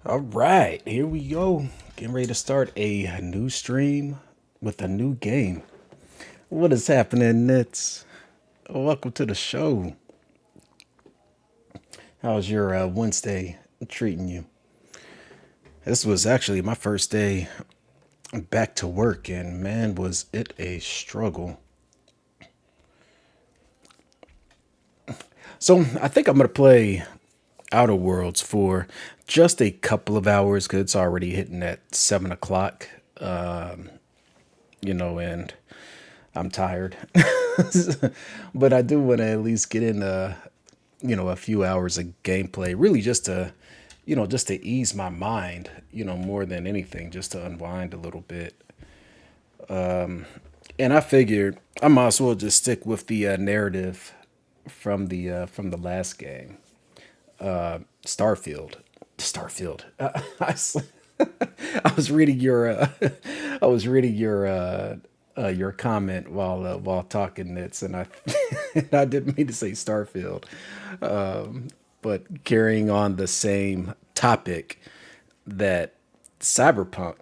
All right, here we go. Getting ready to start a new stream with a new game. What is happening, Nits? Welcome to the show. How's your Wednesday treating you? This was actually my first day back to work, and man, was it a struggle. So I think I'm gonna play Outer Worlds for just a couple of hours because it's already hitting at 7 o'clock. And I'm tired. But I do want to at least get in a few hours of gameplay, really just to ease my mind, more than anything, just to unwind a little bit. And I figured I might as well just stick with the narrative from the last game, Starfield. Starfield. I was reading your I was reading your comment while talking Nits, and I and I didn't mean to say Starfield, but carrying on the same topic that Cyberpunk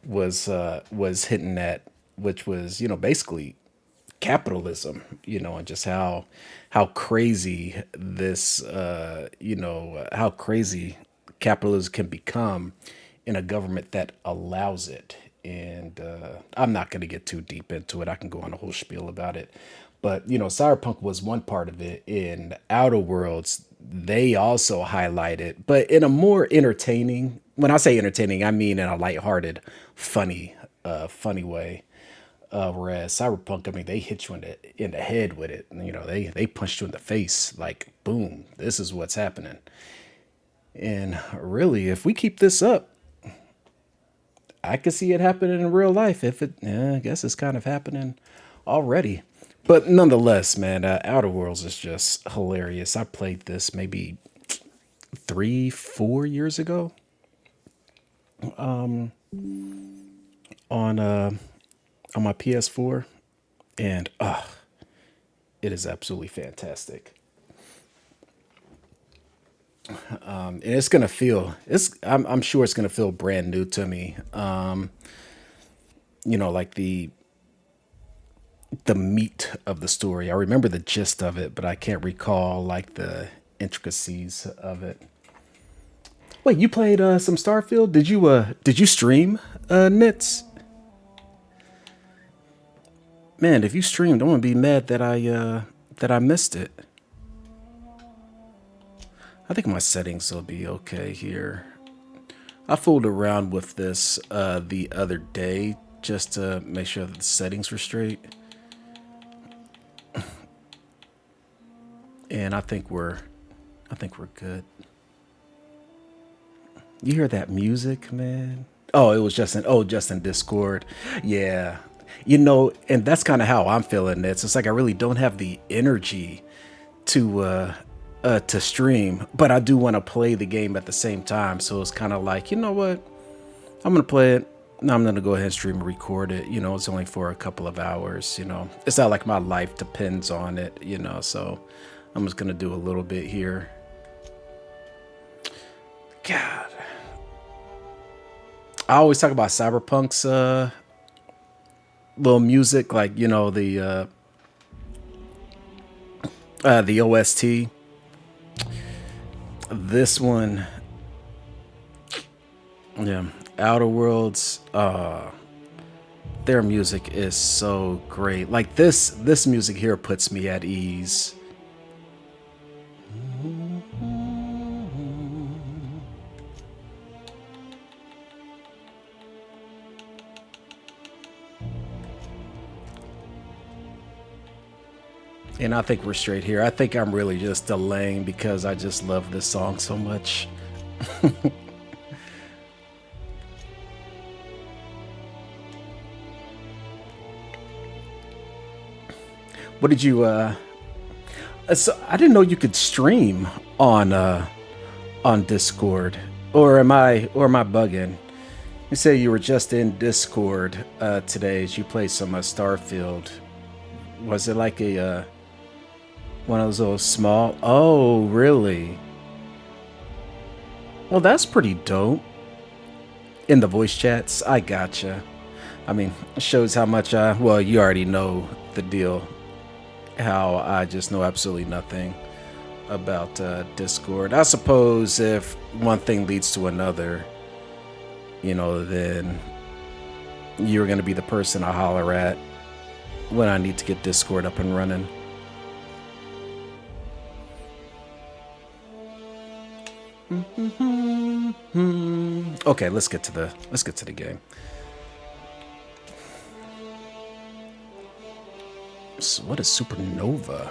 was hitting at, which was basically capitalism, and just how crazy this how crazy capitalism can become in a government that allows it. And I'm not going to get too deep into it. I can go on a whole spiel about it. But, Cyberpunk was one part of it. In Outer Worlds, they also highlight it, but in a more entertaining, when I say entertaining, I mean in a lighthearted, funny way. Whereas Cyberpunk, I mean, they hit you in the head with it. And, they punched you in the face like, boom, this is what's happening. And really, if we keep this up, I could see it happening in real life. If it, yeah, I guess it's kind of happening already. But nonetheless, man, Outer Worlds is just hilarious. I played this maybe 3, 4 years ago on on my PS4, and it is absolutely fantastic. And it's gonna feel I'm sure it's gonna feel brand new to me. Like the meat of the story. I remember the gist of it, but I can't recall like the intricacies of it. Wait, you played some Starfield? Did you stream Nits? Man, if you streamed, I'm gonna be mad that I missed it. I think my settings will be okay here. I fooled around with this the other day just to make sure that the settings were straight. And I think we're good. You hear that music, man? Oh, it was just in Discord. Yeah. And that's kind of how I'm feeling. It's like I really don't have the energy to stream, but I do want to play the game at the same time. So it's kind of like, you know what? I'm gonna play it. I'm gonna go ahead and stream and record it. It's only for a couple of hours. It's not like my life depends on it. So I'm just gonna do a little bit here. God, I always talk about Cyberpunk's little music, like the OST. This one, yeah, Outer Worlds. Their music is so great. Like this music here puts me at ease. And I think we're straight here. I think I'm really just delaying because I just love this song so much. What did you so I didn't know you could stream on Discord. Or am I bugging? You say you were just in Discord today as you played some Starfield. Was it like a one of those little small? Oh, really? Well, that's pretty dope. In the voice chats, I gotcha. I mean, it shows how much well, you already know the deal. How I just know absolutely nothing about Discord. I suppose if one thing leads to another, then you're going to be the person I holler at when I need to get Discord up and running. Okay, let's get to the game. So what is supernova?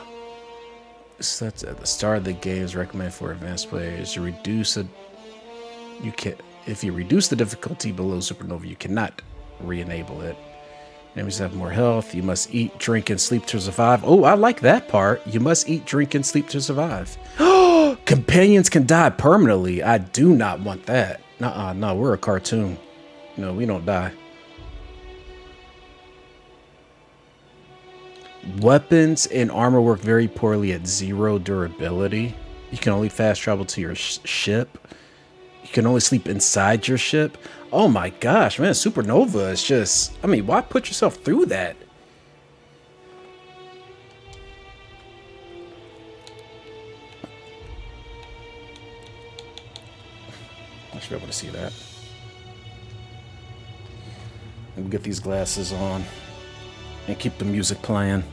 Sets at the start of the game is recommended for advanced players. If you reduce the difficulty below supernova, you cannot re-enable it. Enemies have more health. You must eat, drink, and sleep to survive. Oh, I like that part. You must eat, drink, and sleep to survive. Companions can die permanently. I do not want that. No, we're a cartoon. No, we don't die. Weapons and armor work very poorly at 0 durability. You can only fast travel to your ship. You can only sleep inside your ship. Oh my gosh, man, supernova is just... I mean, why put yourself through that? I should be able to see that. We'll get these glasses on and keep the music playing.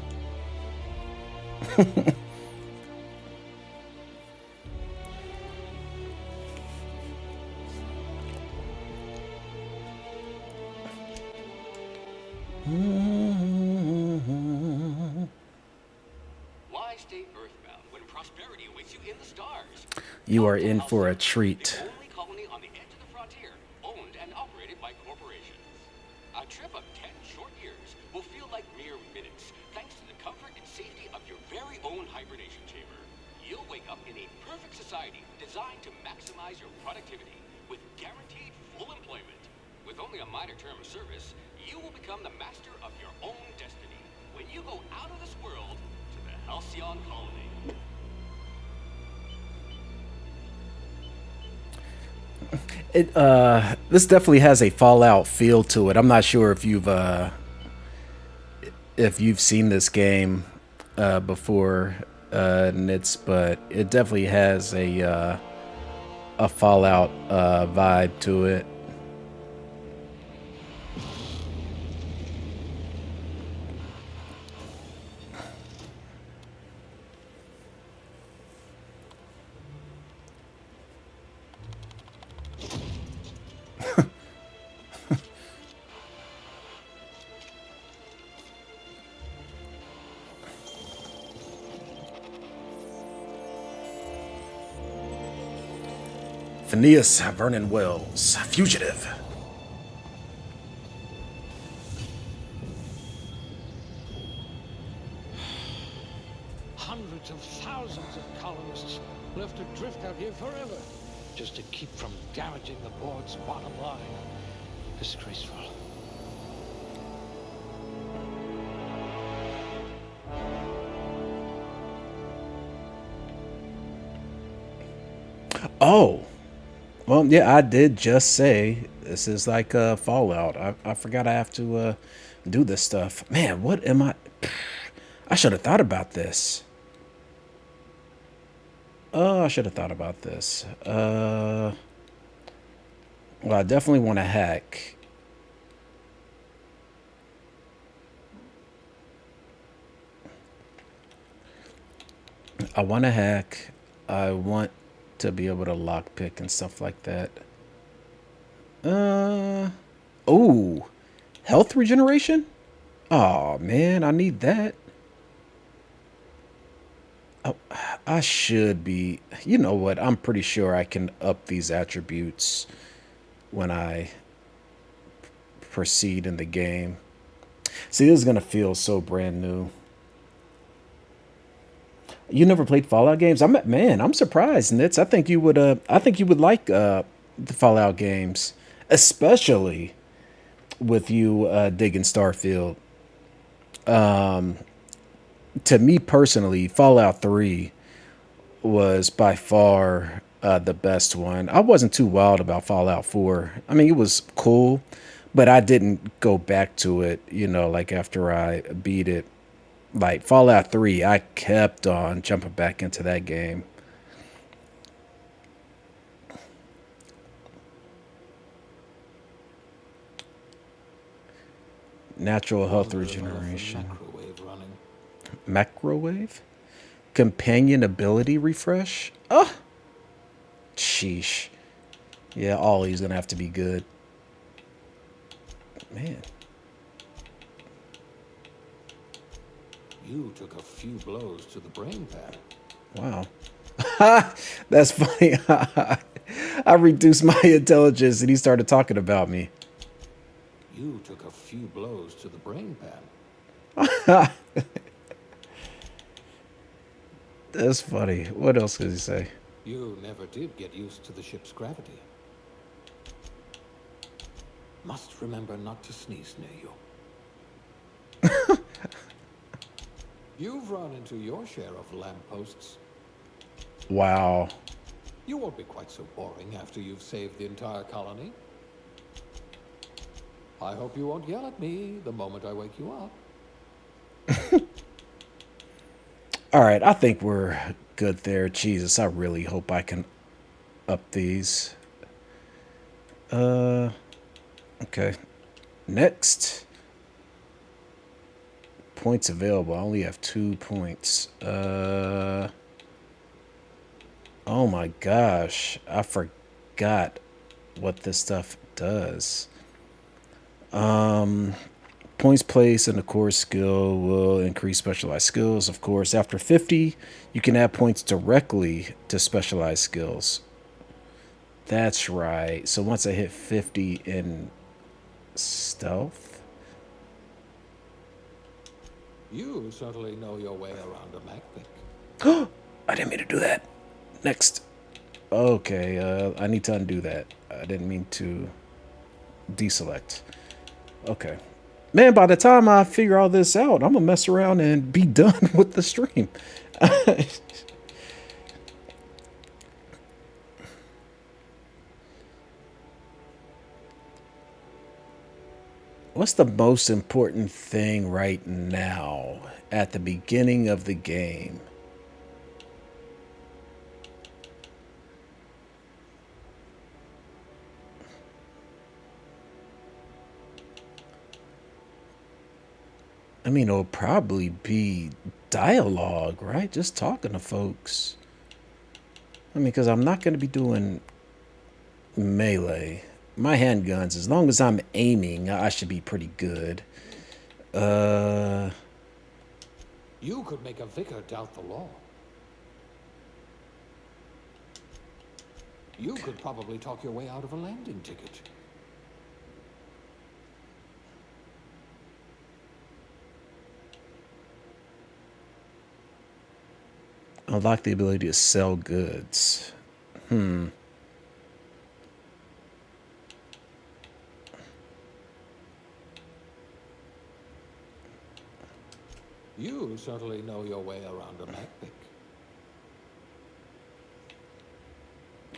Why stay earthbound when prosperity awaits you in the stars? You are in for a treat. The only colony on the edge of the frontier, owned and operated by corporations. A trip of 10 short years will feel like mere minutes, thanks to the comfort and safety of your very own hibernation chamber. You'll wake up in a perfect society designed to maximize your productivity with guaranteed full employment. With only a minor term of service, you will become the master of your own destiny when you go out of this world to the Halcyon colony. This definitely has a Fallout feel to it. I'm not sure if you've seen this game before, Nits, but it definitely has a Fallout vibe to it. Phineas Vernon Wells, fugitive. Hundreds of thousands of colonists left adrift out here forever, just to keep from damaging the board's bottom line. Disgraceful. Oh. Well, yeah, I did just say this is like Fallout. I forgot I have to do this stuff. Man, what am I? I should have thought about this. I should have thought about this. Well, I definitely want to hack. I want to hack. I want to be able to lockpick and stuff like that. Oh, health regeneration? Oh man, I need that. Oh, I should be. You know what? I'm pretty sure I can up these attributes when I proceed in the game. See, this is gonna feel so brand new. You never played Fallout games? I'm surprised, Nits. I think you would. I think you would like the Fallout games, especially with you digging Starfield. To me personally, Fallout 3 was by far the best one. I wasn't too wild about Fallout 4. I mean, it was cool, but I didn't go back to it, like after I beat it. Like Fallout 3, I kept on jumping back into that game. Natural health Wonder if I left the regeneration. microwave running. Microwave? Companion ability refresh? Oh, sheesh. Yeah, Ollie's gonna have to be good. Man, You took a few blows to the brain pad. wow. That's funny. I reduced my intelligence and he started talking about me. You took a few blows to the brain pad. That's funny. What else does he say? You never did get used to the ship's gravity. Must remember not to sneeze near you. You've run into your share of lampposts. Wow. You won't be quite so boring after you've saved the entire colony. I hope you won't yell at me the moment I wake you up. All right, I think we're good there. Jesus, I really hope I can up these. Okay. Next. Points available. I only have 2 points. Oh my gosh. I forgot what this stuff does. Points placed in the core skill will increase specialized skills. Of course, after 50, you can add points directly to specialized skills. That's right. So once I hit 50 in stealth. You certainly know your way around a MacPic. I didn't mean to do that. Next. Okay, I need to undo that. I didn't mean to deselect. Okay. Man, by the time I figure all this out, I'm gonna mess around and be done with the stream. What's the most important thing right now at the beginning of the game? I mean, it'll probably be dialogue, right? Just talking to folks. I mean, because I'm not going to be doing melee. My handguns, as long as I'm aiming, I should be pretty good. You could make a vicar doubt the law. You could probably talk your way out of a landing ticket. Unlock the ability to sell goods. You certainly know your way around a MacPic.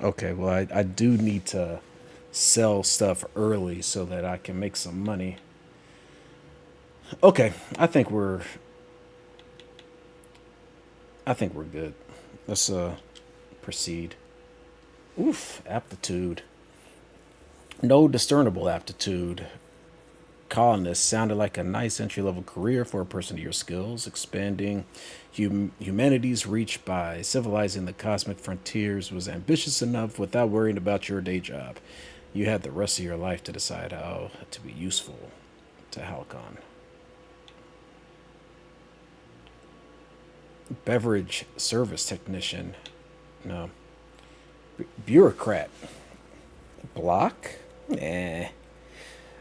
Okay, well, I do need to sell stuff early so that I can make some money. Okay, I think we're good. Let's proceed. Oof, aptitude. No discernible aptitude. Colonist sounded like a nice entry-level career for a person of your skills. Expanding humanity's reach by civilizing the cosmic frontiers was ambitious enough without worrying about your day job. You had the rest of your life to decide how to be useful to Halcon. Beverage service technician. No. Bureaucrat. Block? Nah.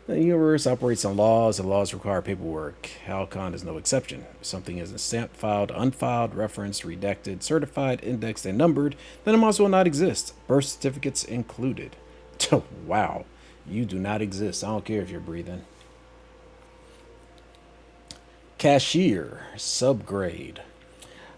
The universe operates on laws, and laws require paperwork. Halcon is no exception. If something isn't stamped, filed, unfiled, referenced, redacted, certified, indexed, and numbered, then it might as well not exist. Birth certificates included. Wow. You do not exist. I don't care if you're breathing. Cashier. Subgrade.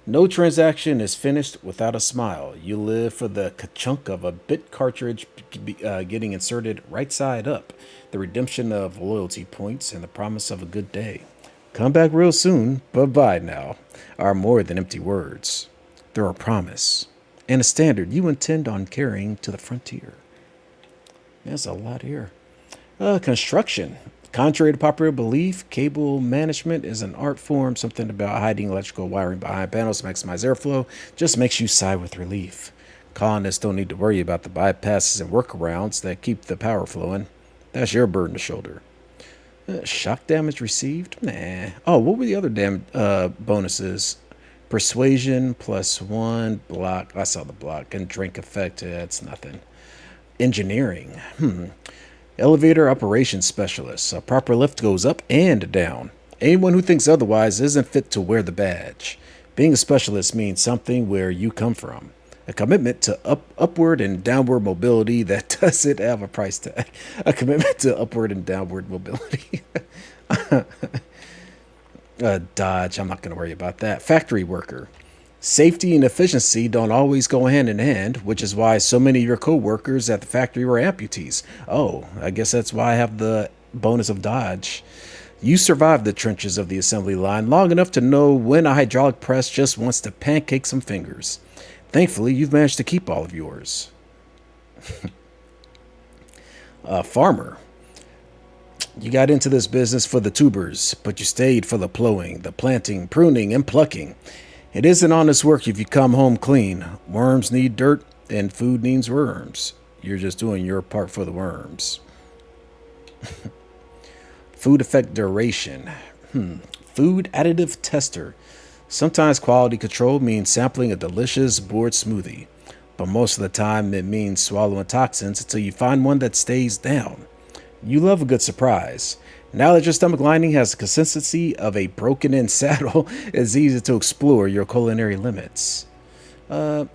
No transaction is finished without a smile. You live for the chunk of a bit cartridge getting inserted right side up, the redemption of loyalty points, and the promise of a good day. Come back real soon, bye bye now, are more than empty words. They're a promise and a standard you intend on carrying to the frontier. There's a lot here. Construction. Contrary to popular belief, cable management is an art form. Something about hiding electrical wiring behind panels to maximize airflow just makes you sigh with relief. Colonists don't need to worry about the bypasses and workarounds that keep the power flowing. That's your burden to shoulder. Shock damage received? Nah. Oh, what were the other bonuses? Persuasion +1, block. I saw the block. And drink effect. That's nothing. Engineering. Elevator operations specialist. A proper lift goes up and down. Anyone who thinks otherwise isn't fit to wear the badge. Being a specialist means something where you come from. A commitment to upward and downward mobility that doesn't have a price tag. A commitment to upward and downward mobility. Dodge, I'm not going to worry about that. Factory worker. Safety and efficiency don't always go hand in hand, which is why so many of your co-workers at the factory were amputees. Oh, I guess that's why I have the bonus of dodge. You survived the trenches of the assembly line long enough to know when a hydraulic press just wants to pancake some fingers. Thankfully, you've managed to keep all of yours. Farmer. You got into this business for the tubers, but you stayed for the plowing, the planting, pruning, and plucking. It isn't honest work if you come home clean. Worms need dirt, and food needs worms. You're just doing your part for the worms. Food effect duration. Food additive tester. Sometimes quality control means sampling a delicious board smoothie, but most of the time it means swallowing toxins until you find one that stays down. You love a good surprise. Now that your stomach lining has the consistency of a broken-in saddle, it's easy to explore your culinary limits. Nah.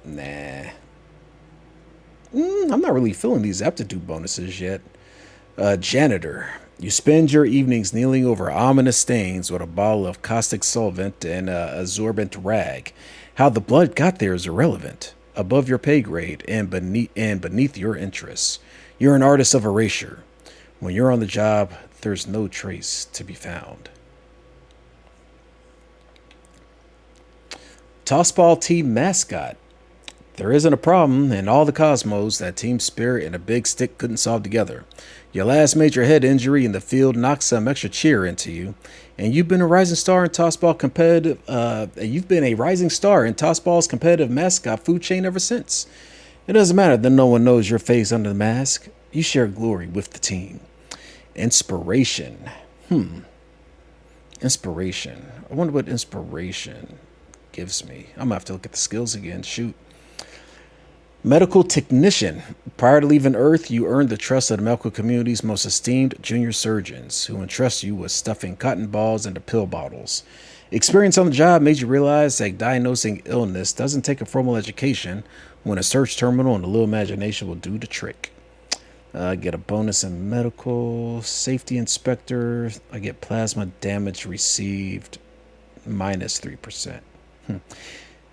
I'm not really feeling these aptitude bonuses yet. Janitor. You spend your evenings kneeling over ominous stains with a bottle of caustic solvent and a absorbent rag. How the blood got there is irrelevant. Above your pay grade and beneath your interests. You're an artist of erasure. When you're on the job, there's no trace to be found. Tossball team mascot. There isn't a problem in all the cosmos that team spirit and a big stick couldn't solve together. Your last major head injury in the field knocked some extra cheer into you, and you've been a rising star in Tossball competitive. You've been a rising star in Tossball's competitive mascot food chain ever since. It doesn't matter that no one knows your face under the mask. You share glory with the team. Inspiration. Inspiration. I wonder what inspiration gives me. I'm going to have to look at the skills again. Shoot. Medical technician. Prior to leaving Earth, you earned the trust of the medical community's most esteemed junior surgeons, who entrust you with stuffing cotton balls into pill bottles. Experience on the job made you realize that diagnosing illness doesn't take a formal education, when a search terminal and a little imagination will do the trick. I get a bonus in medical. Safety inspector. I get plasma damage received -3%.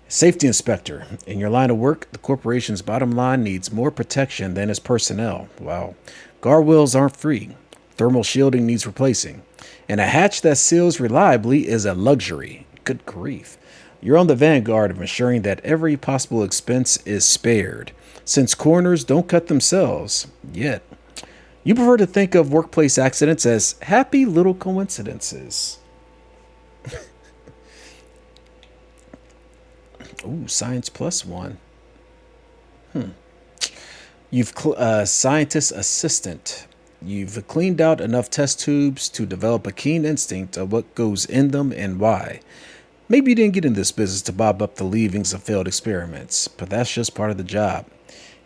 Safety inspector. In your line of work, the corporation's bottom line needs more protection than its personnel. Wow. Guard wheels aren't free. Thermal shielding needs replacing. And a hatch that seals reliably is a luxury. Good grief. You're on the vanguard of ensuring that every possible expense is spared, since coroners don't cut themselves, yet. You prefer to think of workplace accidents as happy little coincidences. Ooh, science +1. You've scientist assistant. You've cleaned out enough test tubes to develop a keen instinct of what goes in them and why. Maybe you didn't get in this business to bob up the leavings of failed experiments, but that's just part of the job.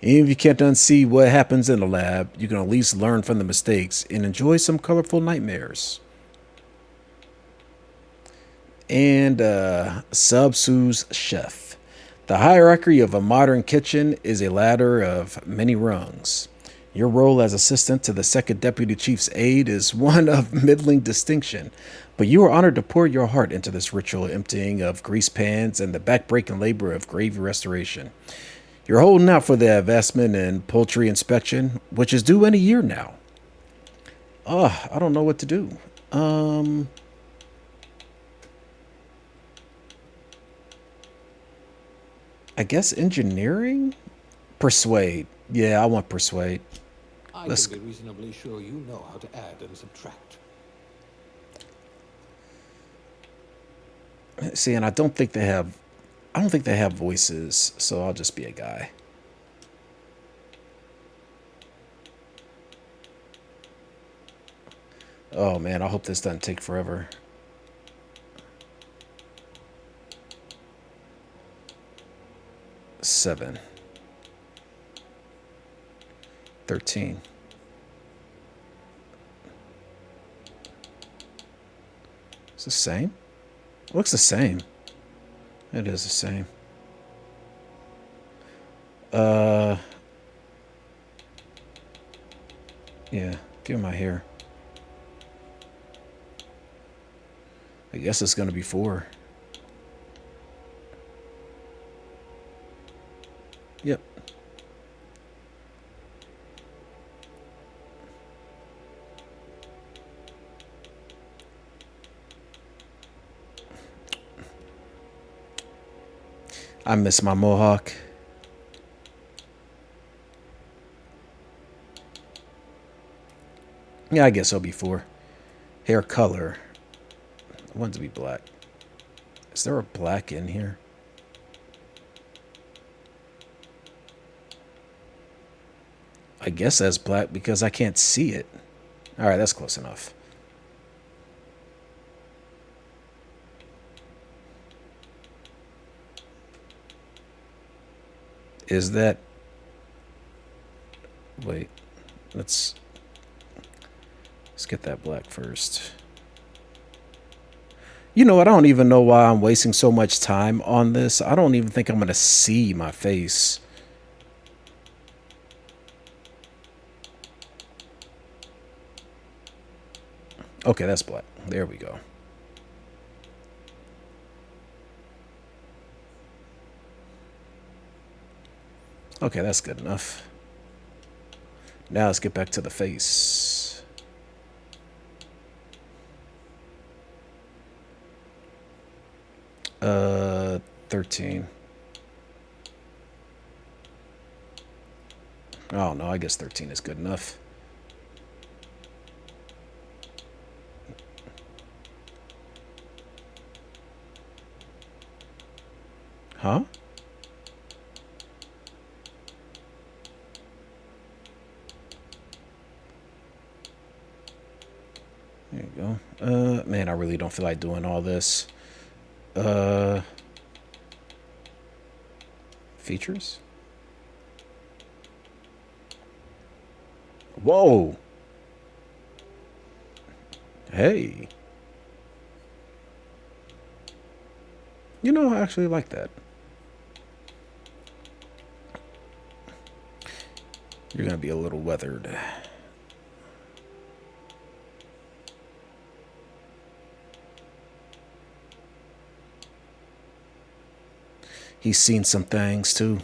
Even if you can't unsee what happens in the lab, you can at least learn from the mistakes and enjoy some colorful nightmares. And sous chef. The hierarchy of a modern kitchen is a ladder of many rungs. Your role as assistant to the second deputy chief's aide is one of middling distinction, But you are honored to pour your heart into this ritual emptying of grease pans and the backbreaking labor of gravy restoration. You're holding out for the investment in poultry inspection, which is due in a year now. I don't know what to do. Um, I guess engineering? Persuade. Yeah, I want persuade. I Let's can be reasonably sure you know how to add and subtract. see, and I don't think they have voices, so I'll just be a guy. Oh man, I hope this doesn't take forever. 7, 13. It's the same? It looks the same. It is the same. Uh, yeah, give him my hair. I guess it's gonna be 4. Yep. I miss my mohawk. Yeah, I guess it'll be 4. Hair color. I want it to be black. Is there a black in here? I guess that's black because I can't see it. All right, that's close enough. Is that... Wait. Let's get that black first. You know what? I don't even know why I'm wasting so much time on this. I don't even think I'm going to see my face. Okay, that's black. There we go. Okay, that's good enough. Now let's get back to the face. Uh, 13. Oh no, I guess 13 is good enough. Huh? There you go. Man, I really don't feel like doing all this. Uh, features? Whoa. Hey. You know, I actually like that. You're going to be a little weathered. He's seen some things too.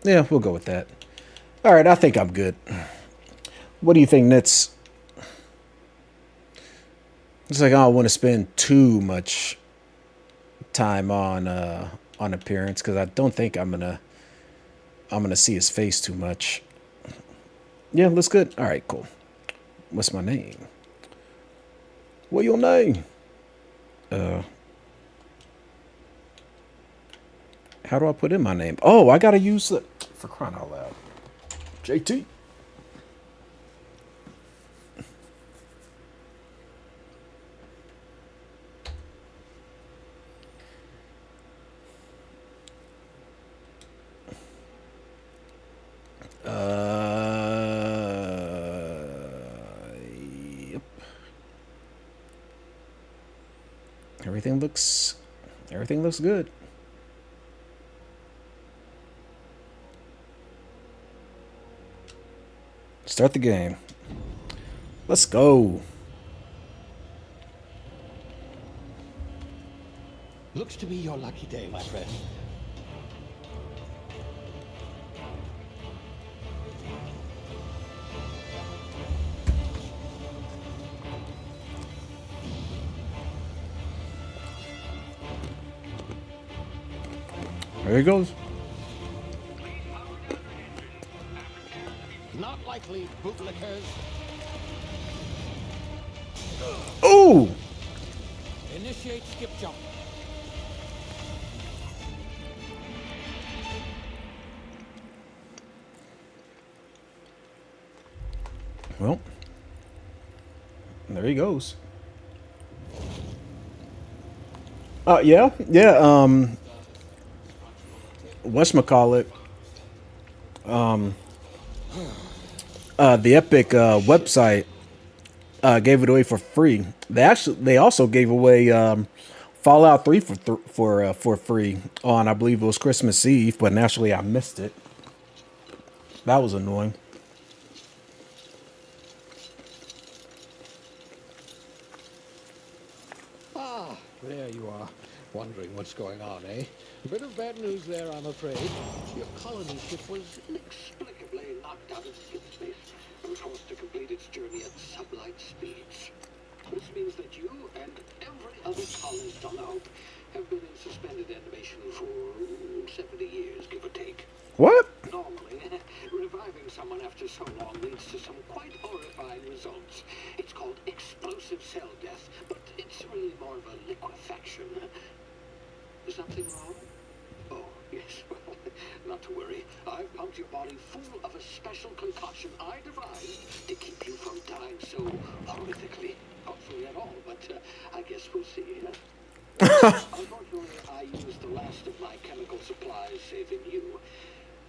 Yeah, we'll go with that. All right, I think I'm good. What do you think, Nitz? It's like I don't want to spend too much time on appearance because I don't think I'm gonna see his face too much. Yeah, looks good. All right, cool. What's my name? What your name? Uh, how do I put in my name? Oh, I gotta use the... For crying out loud. JT. Everything looks good. Start the game. Let's go. Looks to be your lucky day, my friend. There he goes. Not likely, bootlickers. Ooh! Initiate skip jump. Well, there he goes. Yeah. Whatchamacallit? The Epic website gave it away for free. They also gave away Fallout 3 for free on, I believe it was Christmas Eve, but naturally I missed it. That was annoying. Ah, there you are. Wondering what's going on, eh? A bit of bad news there, I'm afraid. Your colony ship was inexplicably knocked out of skip space and forced to complete its journey at sublight speeds. This means that you and every other colonist on the Hope have been in suspended animation for 70 years, give or take. What? Normally, reviving someone after so long leads to some quite horrifying results. It's called explosive cell death, but it's really more of a liquefaction. Is something wrong? Oh, yes, well, not to worry. I've pumped your body full of a special concoction I devised to keep you from dying so horrifically. Hopefully at all, but I guess we'll see. Unfortunately, I used the last of my chemical supplies saving you.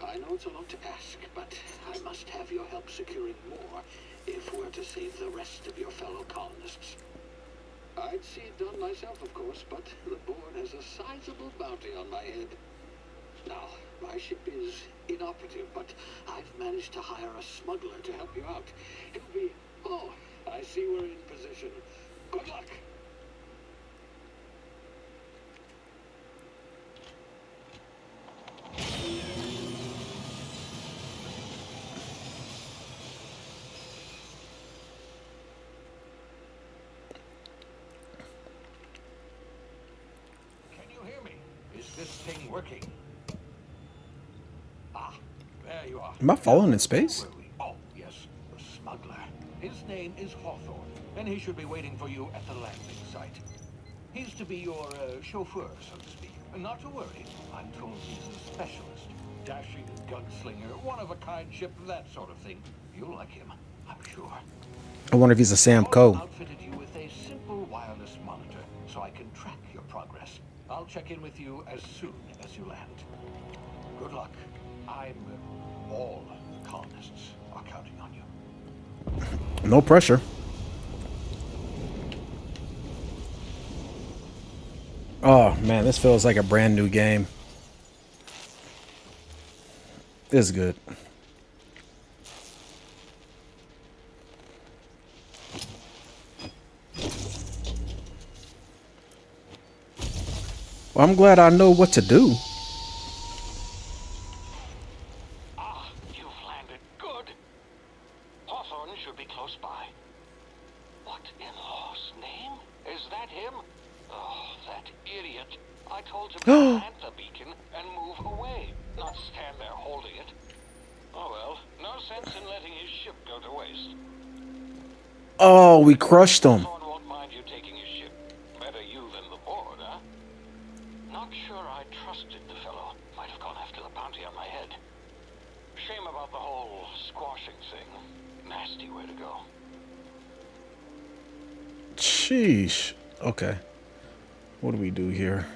I know it's a lot to ask, but I must have your help securing more if we're to save the rest of your fellow colonists. I'd see it done myself, of course, but the board has a sizable bounty on my head. Now, my ship is inoperative, but I've managed to hire a smuggler to help you out. He'll be... Oh, I see we're in position. Good luck. Is this thing working? Ah, there you are. Am I falling in space? Oh, yes, the smuggler. His name is Hawthorne, and he should be waiting for you at the landing site. He's to be your chauffeur, so to speak. And not to worry, I'm told he's a specialist. Dashing gunslinger, one-of-a-kind ship, that sort of thing. You'll like him, I'm sure. I wonder if he's a Sam I've Coe. outfitted you with a simple wireless monitor, so I can track your progress. I'll check in with you as soon as you land. Good luck. All the colonists are counting on you. No pressure. Oh man, this feels like a brand new game. This is good. Well, I'm glad I know what to do. Ah, you've landed good. Hawthorne should be close by. What in Law's name? Is that him? Oh, that idiot. I told him to plant the beacon and move away, not stand there holding it. Oh well, no sense in letting his ship go to waste. Oh, we crushed him. Hawthorne won't mind you taking his ship. Better you than the board, huh? Not sure I trusted the fellow. Might have gone after the bounty on my head. Shame about the whole squashing thing. Nasty way to go. Sheesh. Okay. What do we do here?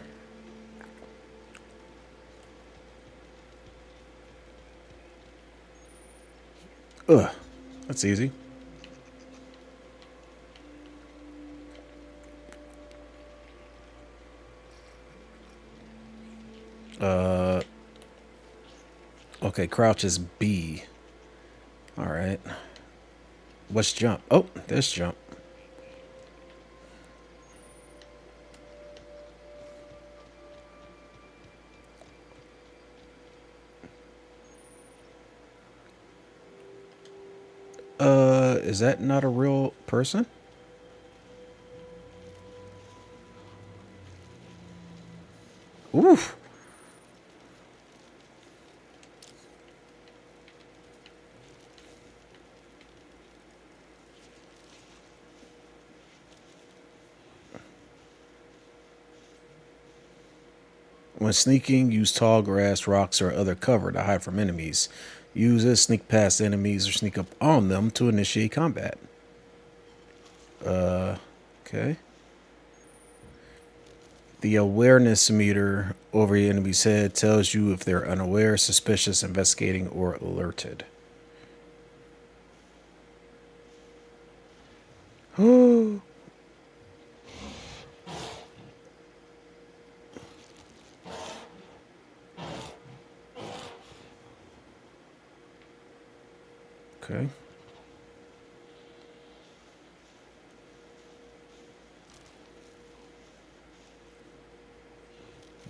Ugh. That's easy. Okay, crouch is B. All right. What's jump? Oh, there's jump. Is that not a real person? Oof. When sneaking, use tall grass, rocks, or other cover to hide from enemies. Use this sneak past enemies or sneak up on them to initiate combat. Okay. The awareness meter over your enemy's head tells you if they're unaware, suspicious, investigating, or alerted. Oh. Okay.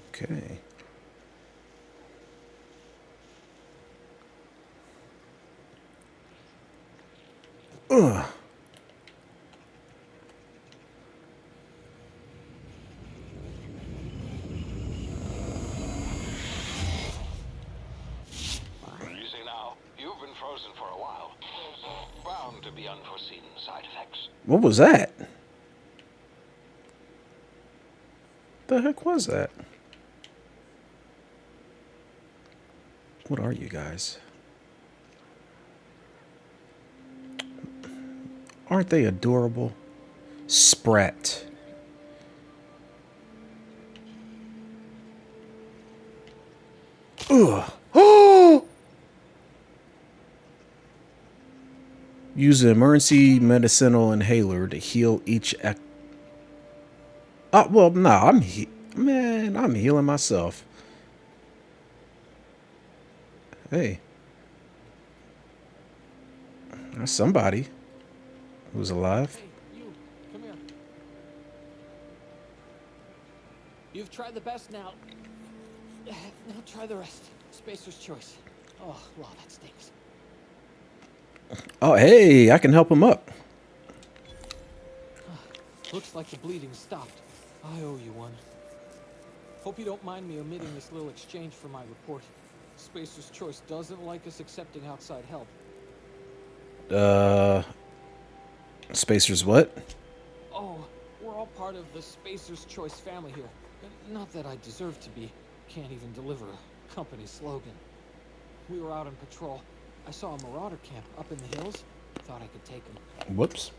Okay. Ugh. You see now, you've been frozen for a while. There's bound to be unforeseen side effects. What was that? The heck was that? What are you guys? Aren't they adorable? Sprat. Ugh. Oh! Use an emergency medicinal inhaler to heal each. Well, nah, man, I'm healing myself. Hey, that's somebody who's alive. Hey, you, come here. You've tried the best now. Now try the rest. Spacer's choice. Oh, wow, that stinks. Oh, hey, I can help him up. Looks like the bleeding stopped. I owe you one. Hope you don't mind me omitting this little exchange for my report. Spacer's choice doesn't like us accepting outside help. Spacers what? Oh, we're all part of the Spacer's Choice family here. Not that I deserve to be. Can't even deliver a company slogan. We were out on patrol. I saw a marauder camp up in the hills. Thought I could take him. Whoops.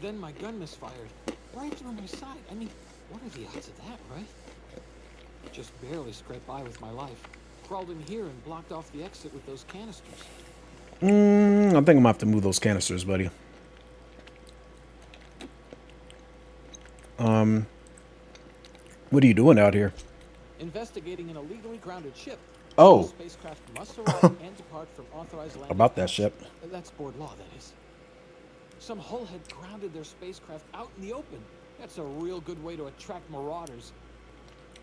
Then my gun misfired. Right through my side. I mean, what are the odds of that, right? Just barely scraped by with my life. Crawled in here and blocked off the exit with those canisters. I think I'm gonna have to move those canisters, buddy. What are you doing out here? Investigating an illegally grounded ship. Oh. The spacecraft must arrive and depart from authorized landing About that pads. ship. That's board law, that is. Some hull had grounded their spacecraft out in the open. That's a real good way to attract marauders.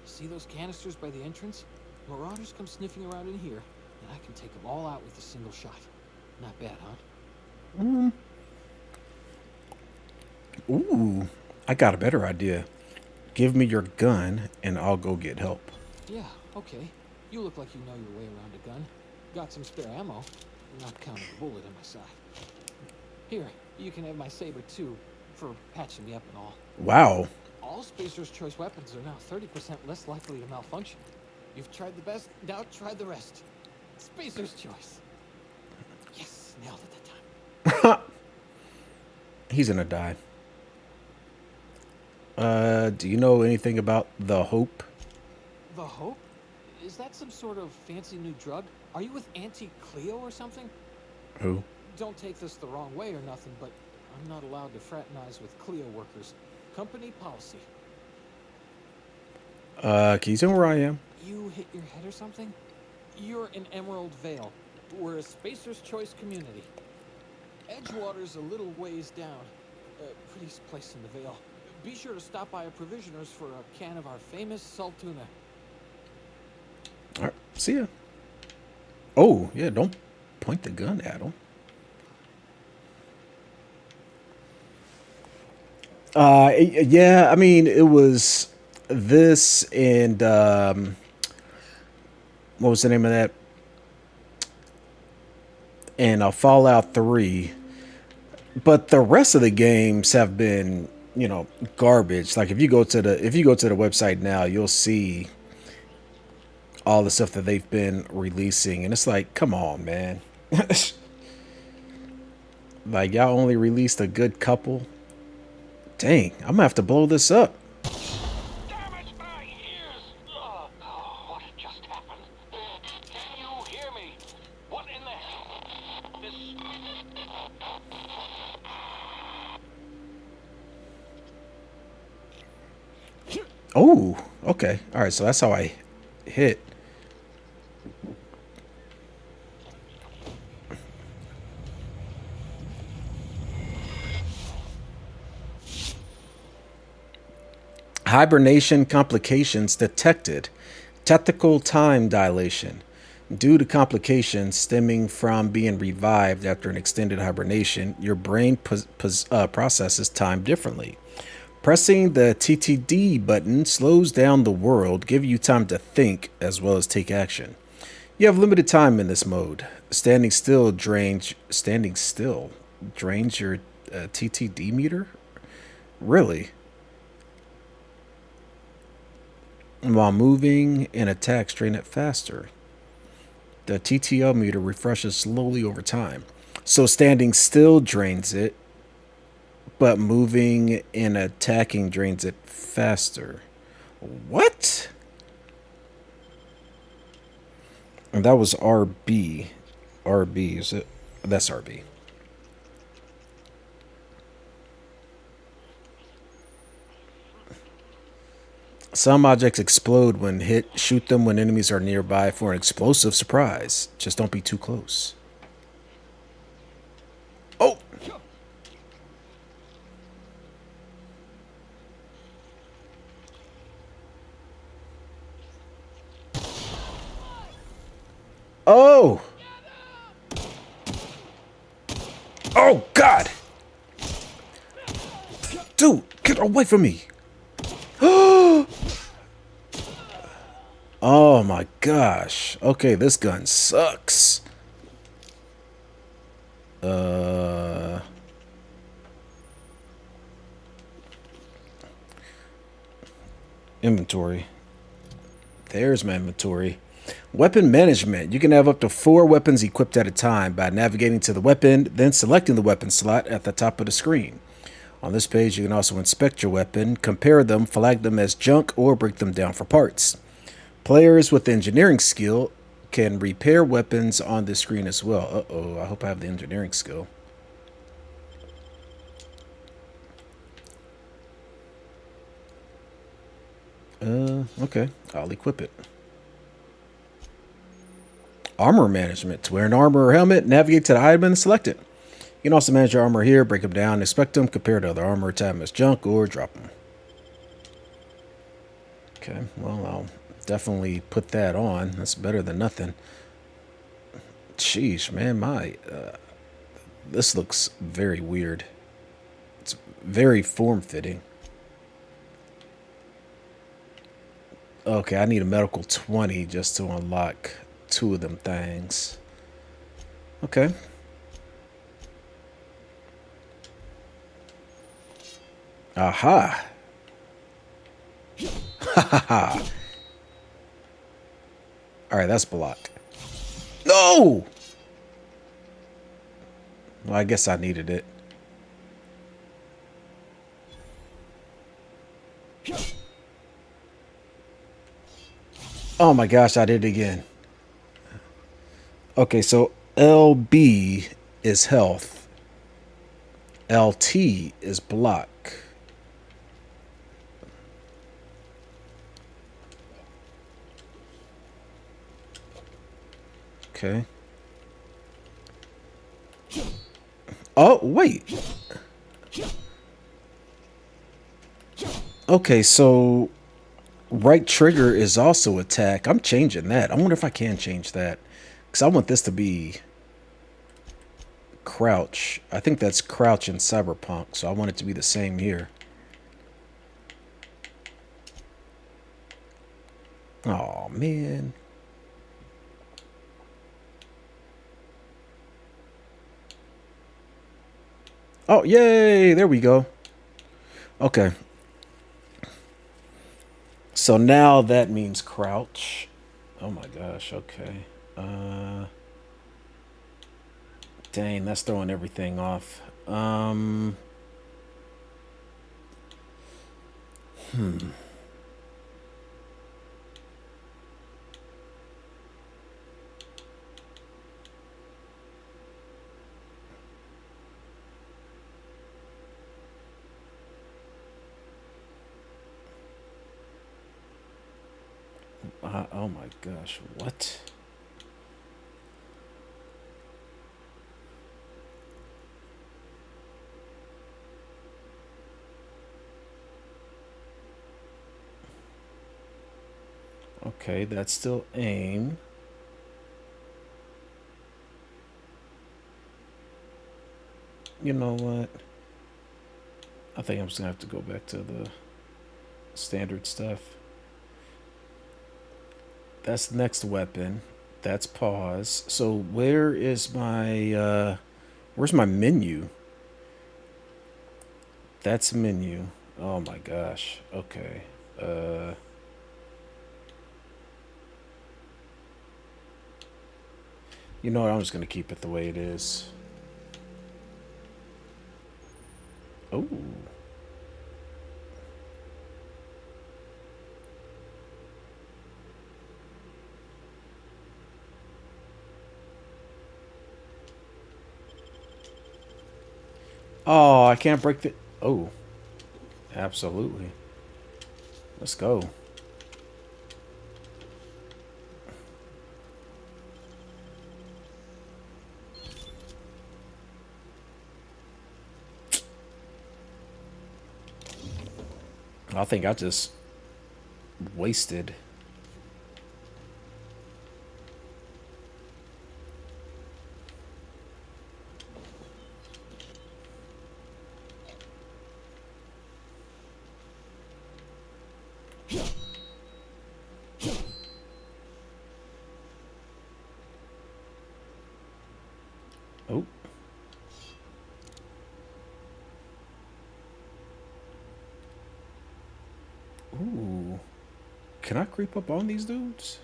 See those canisters by the entrance? Marauders come sniffing around in here, and I can take them all out with a single shot. Not bad, huh? Ooh, I got a better idea. Give me your gun, and I'll go get help. Yeah, okay. You look like you know your way around a gun. Got some spare ammo, not counting a bullet in my side. Here, you can have my saber too, for patching me up and all. Wow. All Spacer's Choice weapons are now 30% less likely to malfunction. You've tried the best, now try the rest. Spacer's Choice. Yes, nailed it that time. He's gonna die. Do you know anything about the Hope? The Hope? Is that some sort of fancy new drug? Are you with Auntie Cleo or something? Who? Don't take this the wrong way or nothing, but I'm not allowed to fraternize with Cleo workers. Company policy. Can you tell me where I am? You hit your head or something? You're in Emerald Vale. We're a Spacer's Choice community. Edgewater's a little ways down. Prettiest place in the Vale. Be sure to stop by a provisioner's for a can of our famous salt tuna. All right, see ya. Oh, yeah, don't point the gun at him. Yeah, I mean, it was this and what was the name of that? And Fallout 3. But the rest of the games have been, garbage. Like if you go to the website now, you'll see all the stuff that they've been releasing, and it's like, come on, man. Like y'all only released a good couple. Dang, I'm gonna have to blow this up. Damage my ears! Oh, what just happened? Can you hear me? What in the hell? This... Oh, okay. All right, so that's how I hit. Hibernation complications detected. Technical time dilation. Due to complications stemming from being revived after an extended hibernation, your brain processes time differently. Pressing the TTD button slows down the world, giving you time to think as well as take action. You have limited time in this mode. Standing still drains your TTD meter? Really? While moving and attacks drain it faster. The TTL meter refreshes slowly over time. So standing still drains it, but moving and attacking drains it faster. What? And that was RB. RB, is it? That's RB. Some objects explode when hit. Shoot them when enemies are nearby for an explosive surprise. Just don't be too close. Oh! Oh! Oh, God! Dude, get away from me! Oh my gosh. Okay, this gun sucks. Inventory. There's my inventory. Weapon management. You can have up to 4 weapons equipped at a time by navigating to the weapon, then selecting the weapon slot at the top of the screen. On this page, you can also inspect your weapon, compare them, flag them as junk, or break them down for parts. Players with engineering skill can repair weapons on this screen as well. Uh-oh, I hope I have the engineering skill. Okay, I'll equip it. Armor management. To wear an armor or helmet, navigate to the item and select it. You can also manage your armor here, break them down, inspect them, compare to other armor, tag them as junk, or drop them. Okay, well, I'll definitely put that on. That's better than nothing. Sheesh, man, this looks very weird. It's very form-fitting. Okay, I need a medical 20 just to unlock 2 of them things. Okay. Aha. Ha ha ha. Alright, that's blocked. No! Well, I guess I needed it. Oh my gosh, I did it again. Okay, so LB is health. LT is block. Okay. Oh, wait. Okay, so right trigger is also attack. I'm changing that. I wonder if I can change that. Because I want this to be crouch. I think that's crouch in Cyberpunk, so I want it to be the same here. Oh, man. Oh, yay! There we go. Okay. So now that means crouch. Oh my gosh, okay. Dang, that's throwing everything off. Oh my gosh, what? Okay, that's still aim. You know what? I think I'm just gonna have to go back to the standard stuff. That's the next weapon. That's pause. So where is my where's my menu? That's menu. Oh my gosh. Okay. You know what? I'm just gonna keep it the way it is. Oh. Oh, I can't break the. Oh, absolutely. Let's go. I think I just wasted. Oh. Ooh. Can I creep up on these dudes?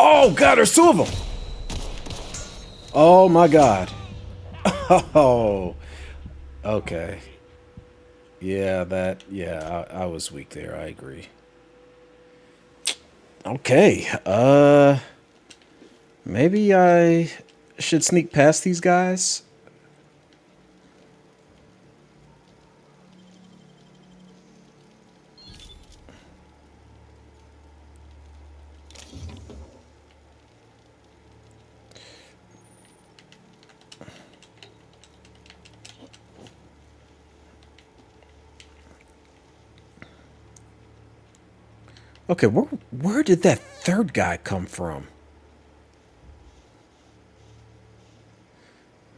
Oh god, there's two of them. Oh my god. Oh. Okay. Yeah, that. Yeah, I was weak there. I agree. Okay. Maybe I should sneak past these guys. Okay, where did that third guy come from?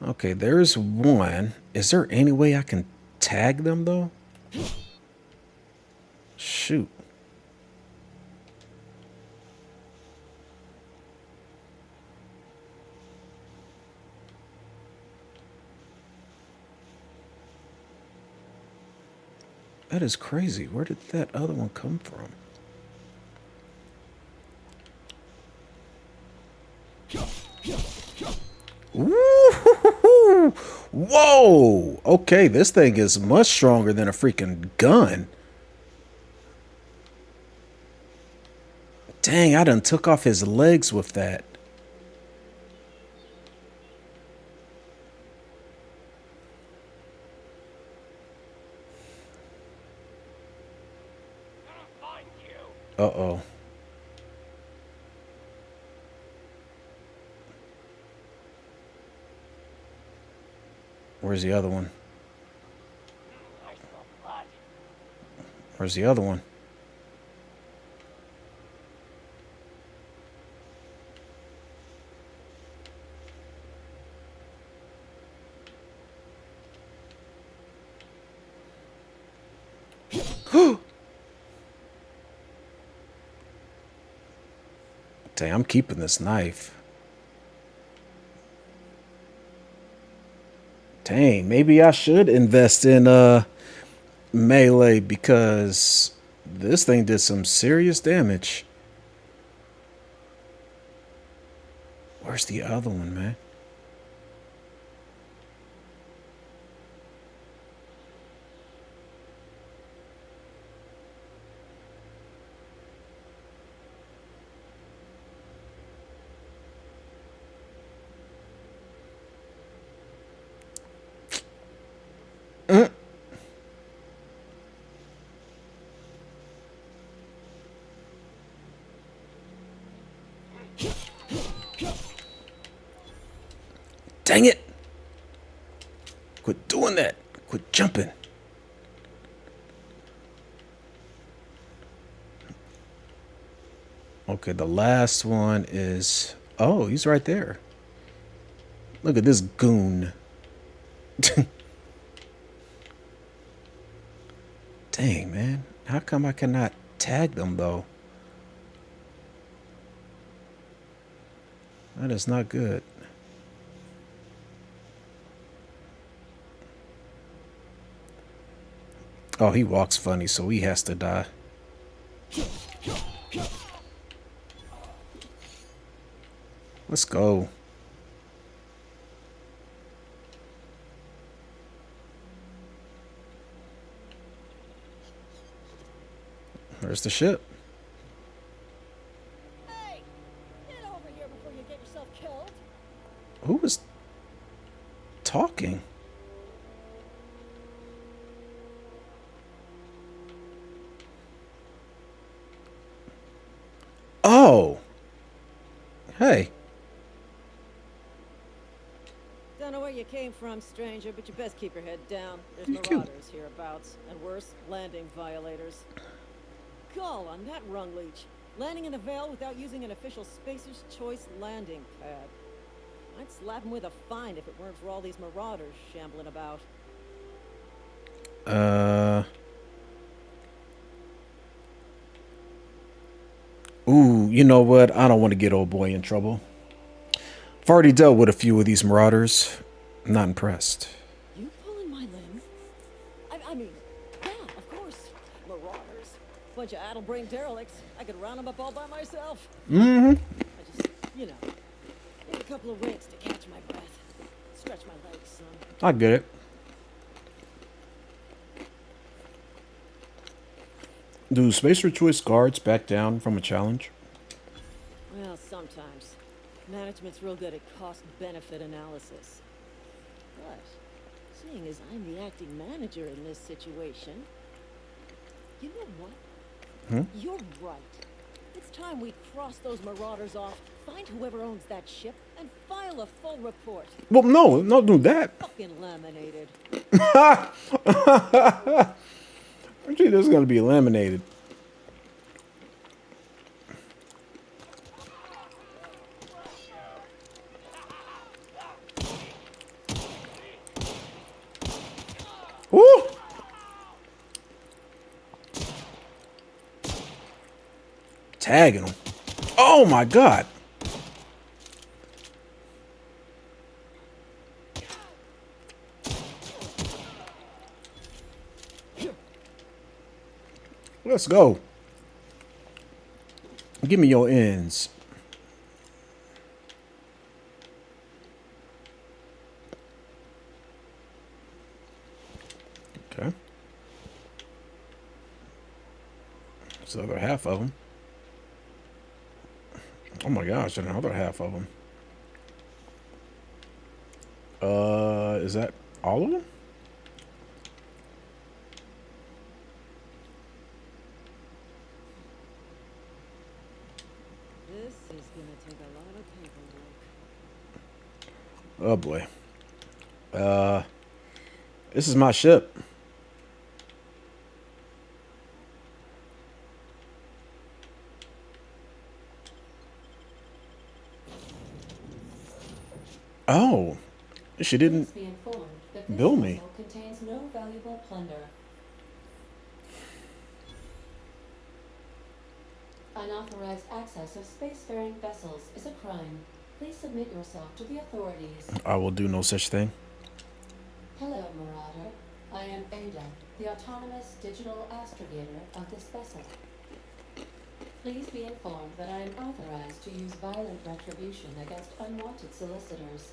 Okay, there's one. Is there any way I can tag them though? Shoot. That is crazy. Where did that other one come from? Ooh, whoa. Okay, this thing is much stronger than a freaking gun. Dang, I done took off his legs with that. Uh-oh. Where's the other one? Where's the other one? Dang, I'm keeping this knife. Dang, maybe I should invest in melee because this thing did some serious damage. Where's the other one, man? Dang it! Quit doing that. Quit jumping. Okay, the last one is... Oh, he's right there. Look at this goon. Dang, man. How come I cannot tag them, though? That is not good. Oh, he walks funny, so he has to die. Let's go. Where's the ship? Hey, get over here before you get yourself killed. Who was talking? Oh. Hey. Don't know where you came from, stranger, but you best keep your head down. There's You're cute. marauders hereabouts, and worse, landing violators. Call on that rung leech. Landing in the Vale without using an official Spacer's Choice landing pad. I'd slap him with a fine if it weren't for all these marauders shambling about. Ooh, you know what? I don't want to get old boy in trouble. I've already dealt with a few of these marauders. I'm not impressed. You pulling my limb? I mean, yeah, of course. Marauders. Bunch of addle-brained derelicts. I could round them up all by myself. Mm-hmm. I just, you know, need a couple of winks to catch my breath. Stretch my legs, son. I get it. Do Spacer Choice guards back down from a challenge? Well, sometimes. Management's real good at cost-benefit analysis. But, seeing as I'm the acting manager in this situation, you know what? You're right. It's time we cross those marauders off, find whoever owns that ship, and file a full report. Well, no, don't do that. Fucking laminated. Actually, this is going to be laminated. Woo! Tagging him. Oh my god. Let's go. Give me your ends. It's the other half of them. Oh my gosh, and another half of them. Is that all of them? This is gonna take a lot of paperwork. Oh boy. This is my ship. Oh, she Please didn't be informed that this bill me. vessel contains no valuable plunder. Unauthorized access of spacefaring vessels is a crime. Please submit yourself to the authorities. I will do no such thing. Hello, Marauder. I am Ada, the autonomous digital astrogator of this vessel. Please be informed that I am authorized to use violent retribution against unwanted solicitors.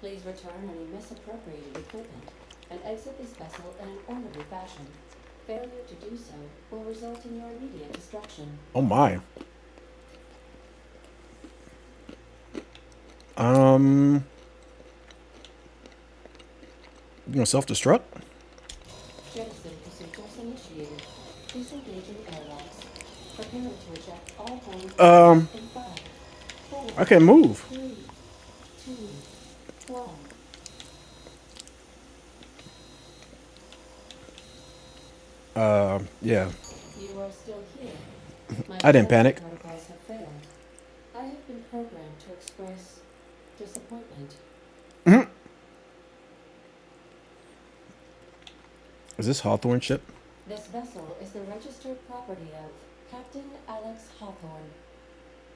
Please return any misappropriated equipment and exit this vessel in an orderly fashion. Failure to do so will result in your immediate destruction. Oh my. You gonna self-destruct? Jettison procedures initiated. Disengaging airlocks. Preparing to eject all horns in 5, 4, I can't move. 3, 2, 1. Yeah. You are still here. My I didn't protection panic. protocols have failed. I have been programmed to express disappointment. Is this Hawthorne ship? This vessel is the registered property of Captain Alex Hawthorne.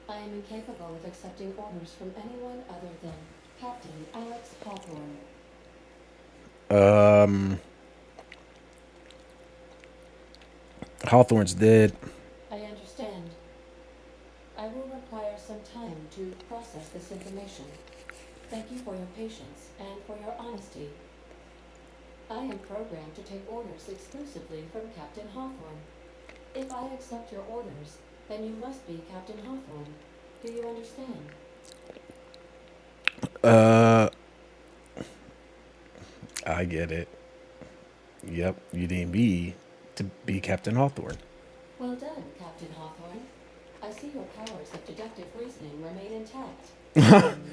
I am incapable of accepting orders from anyone other than Captain Alex Hawthorne. Hawthorne's dead. I understand. I will require some time to process this information. Thank you for your patience and for your honesty. I am programmed to take orders exclusively from Captain Hawthorne. If I accept your orders, then you must be Captain Hawthorne. Do you understand? I get it. Yep, you need me to be Captain Hawthorne. Well done, Captain Hawthorne. I see your powers of deductive reasoning remain intact.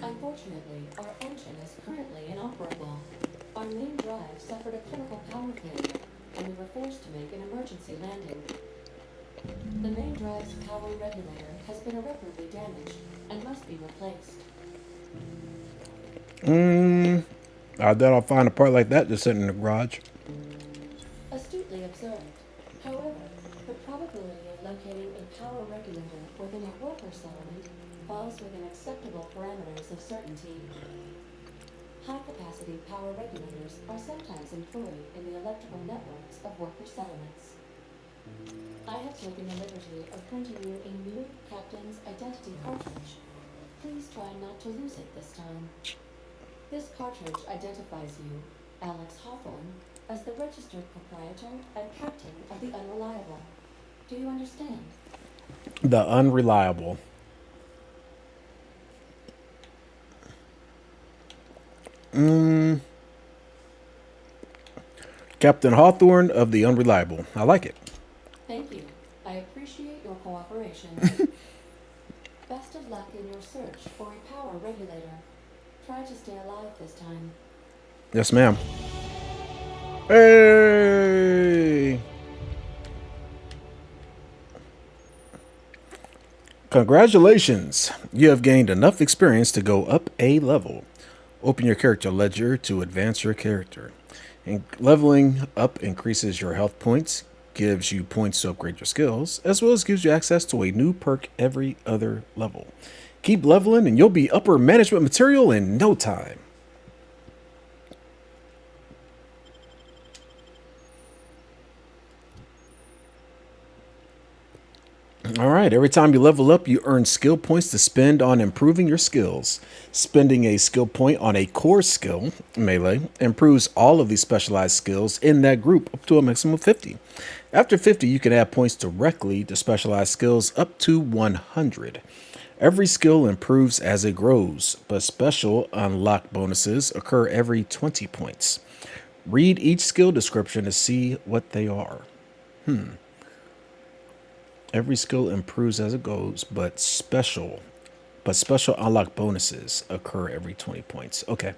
Unfortunately, our engine is currently inoperable. Our main drive suffered a critical power failure, and we were forced to make an emergency landing. The main drive's power regulator has been irreparably damaged and must be replaced. I doubt I'll find a part like that just sitting in the garage. Astutely observed. However, the probability of locating a power regulator within a worker settlement falls within acceptable parameters of certainty. High-capacity power regulators are sometimes employed in the electrical networks of worker settlements. I have taken the liberty of printing you a new captain's identity cartridge. Please try not to lose it this time. This cartridge identifies you, Alex Hawthorne, as the registered proprietor and captain of the Unreliable. Do you understand? The Unreliable. Captain Hawthorne of the Unreliable. I like it. Thank you. I appreciate your cooperation. Best of luck in your search for a power regulator. Try to stay alive this time. Yes, ma'am. Hey! Congratulations! You have gained enough experience to go up a level. Open your character ledger to advance your character. And leveling up increases your health points, gives you points to upgrade your skills, as well as gives you access to a new perk every other level. Keep leveling and you'll be upper management material in no time. All right. Every time you level up, you earn skill points to spend on improving your skills. Spending a skill point on a core skill, melee, improves all of these specialized skills in that group up to a maximum of 50. After 50, you can add points directly to specialized skills up to 100. Every skill improves as it grows, but special unlock bonuses occur every 20 points. Read each skill description to see what they are. Every skill improves as it goes, but special unlock bonuses occur every 20 points. Okay.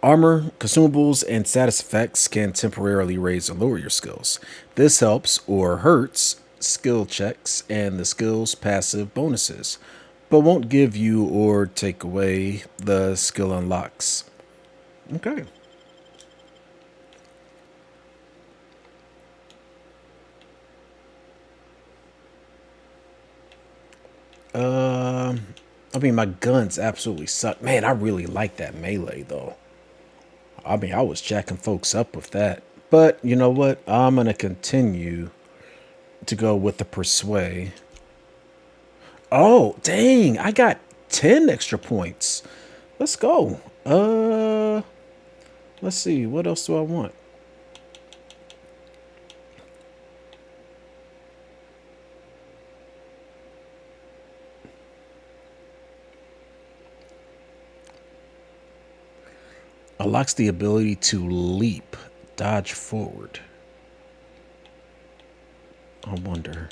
Armor, consumables, and status effects can temporarily raise or lower your skills. This helps or hurts skill checks and the skill's passive bonuses, but won't give you or take away the skill unlocks. Okay. Um, I mean, my guns absolutely suck. Man, I really like that melee though. I mean, I was jacking folks up with that. But you know what? I'm gonna continue to go with the persuade. Oh, dang! I got 10 extra points. Let's go. Let's see. What else do I want? Unlocks the ability to leap, dodge forward. I wonder.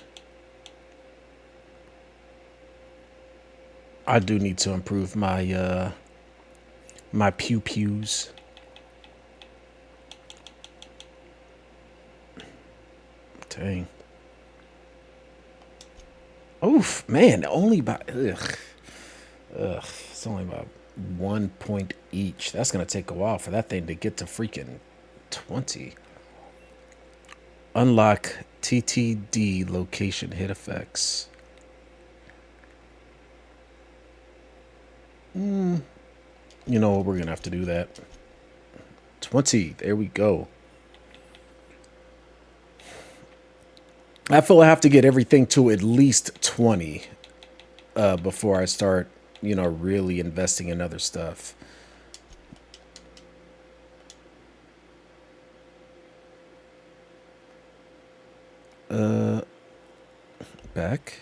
I do need to improve my pew pews. Dang. Oof, man, only by it's only about 1 point each. That's gonna take a while for that thing to get to freaking 20. Unlock TTD location hit effects. You know what? We're gonna have to do that. 20. There we go. I feel I have to get everything to at least 20 before I start, really investing in other stuff. Back.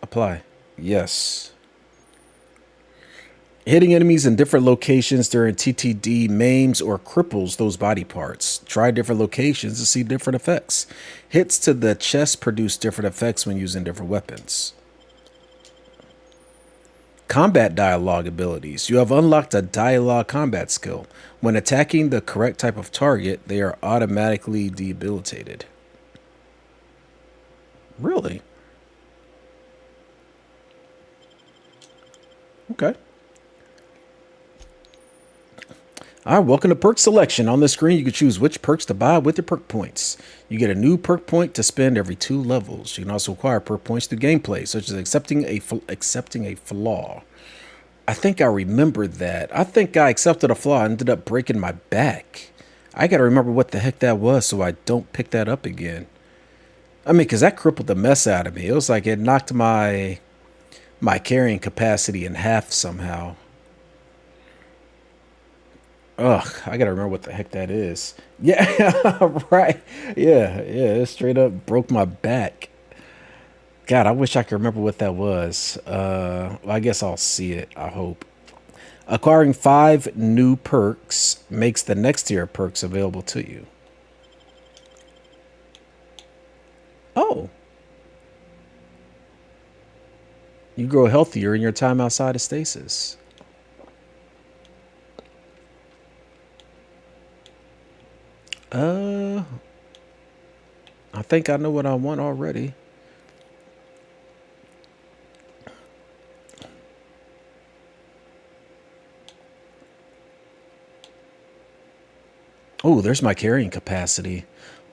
Apply. Yes. Hitting enemies in different locations during TTD maims or cripples those body parts. Try different locations to see different effects. Hits to the chest produce different effects when using different weapons. Combat dialogue abilities. You have unlocked a dialogue combat skill. When attacking the correct type of target, they are automatically debilitated. Really? Okay. All right, welcome to perk selection. On the screen, you can choose which perks to buy with your perk points. You get a new perk point to spend every 2 levels. You can also acquire perk points through gameplay, such as accepting a flaw. I think I remember that. I think I accepted a flaw and ended up breaking my back. I got to remember what the heck that was so I don't pick that up again. I mean, because that crippled the mess out of me. It was like it knocked my carrying capacity in half somehow. Ugh, I gotta remember what the heck that is. Yeah, right. Yeah, it straight up broke my back. God, I wish I could remember what that was. Well, I guess I'll see it, I hope. Acquiring 5 new perks makes the next tier of perks available to you. Oh, you grow healthier in your time outside of stasis. Uh, I think I know what I want already. Oh, there's my carrying capacity.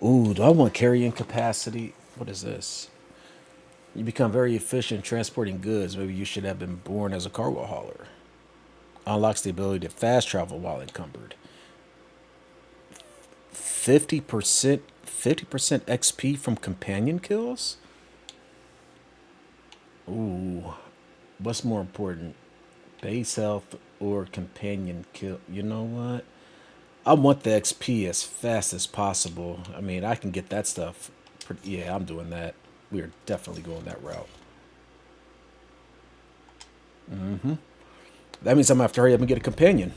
Ooh, do I want carrying capacity? What is this? You become very efficient transporting goods. Maybe you should have been born as a cargo hauler. Unlocks the ability to fast travel while encumbered. 50% XP from companion kills? Ooh, what's more important, base health or companion kill? You know what? I want the XP as fast as possible. I mean, I can get that stuff. Yeah, I'm doing that. We are definitely going that route. That means I'm gonna have to hurry up and get a companion.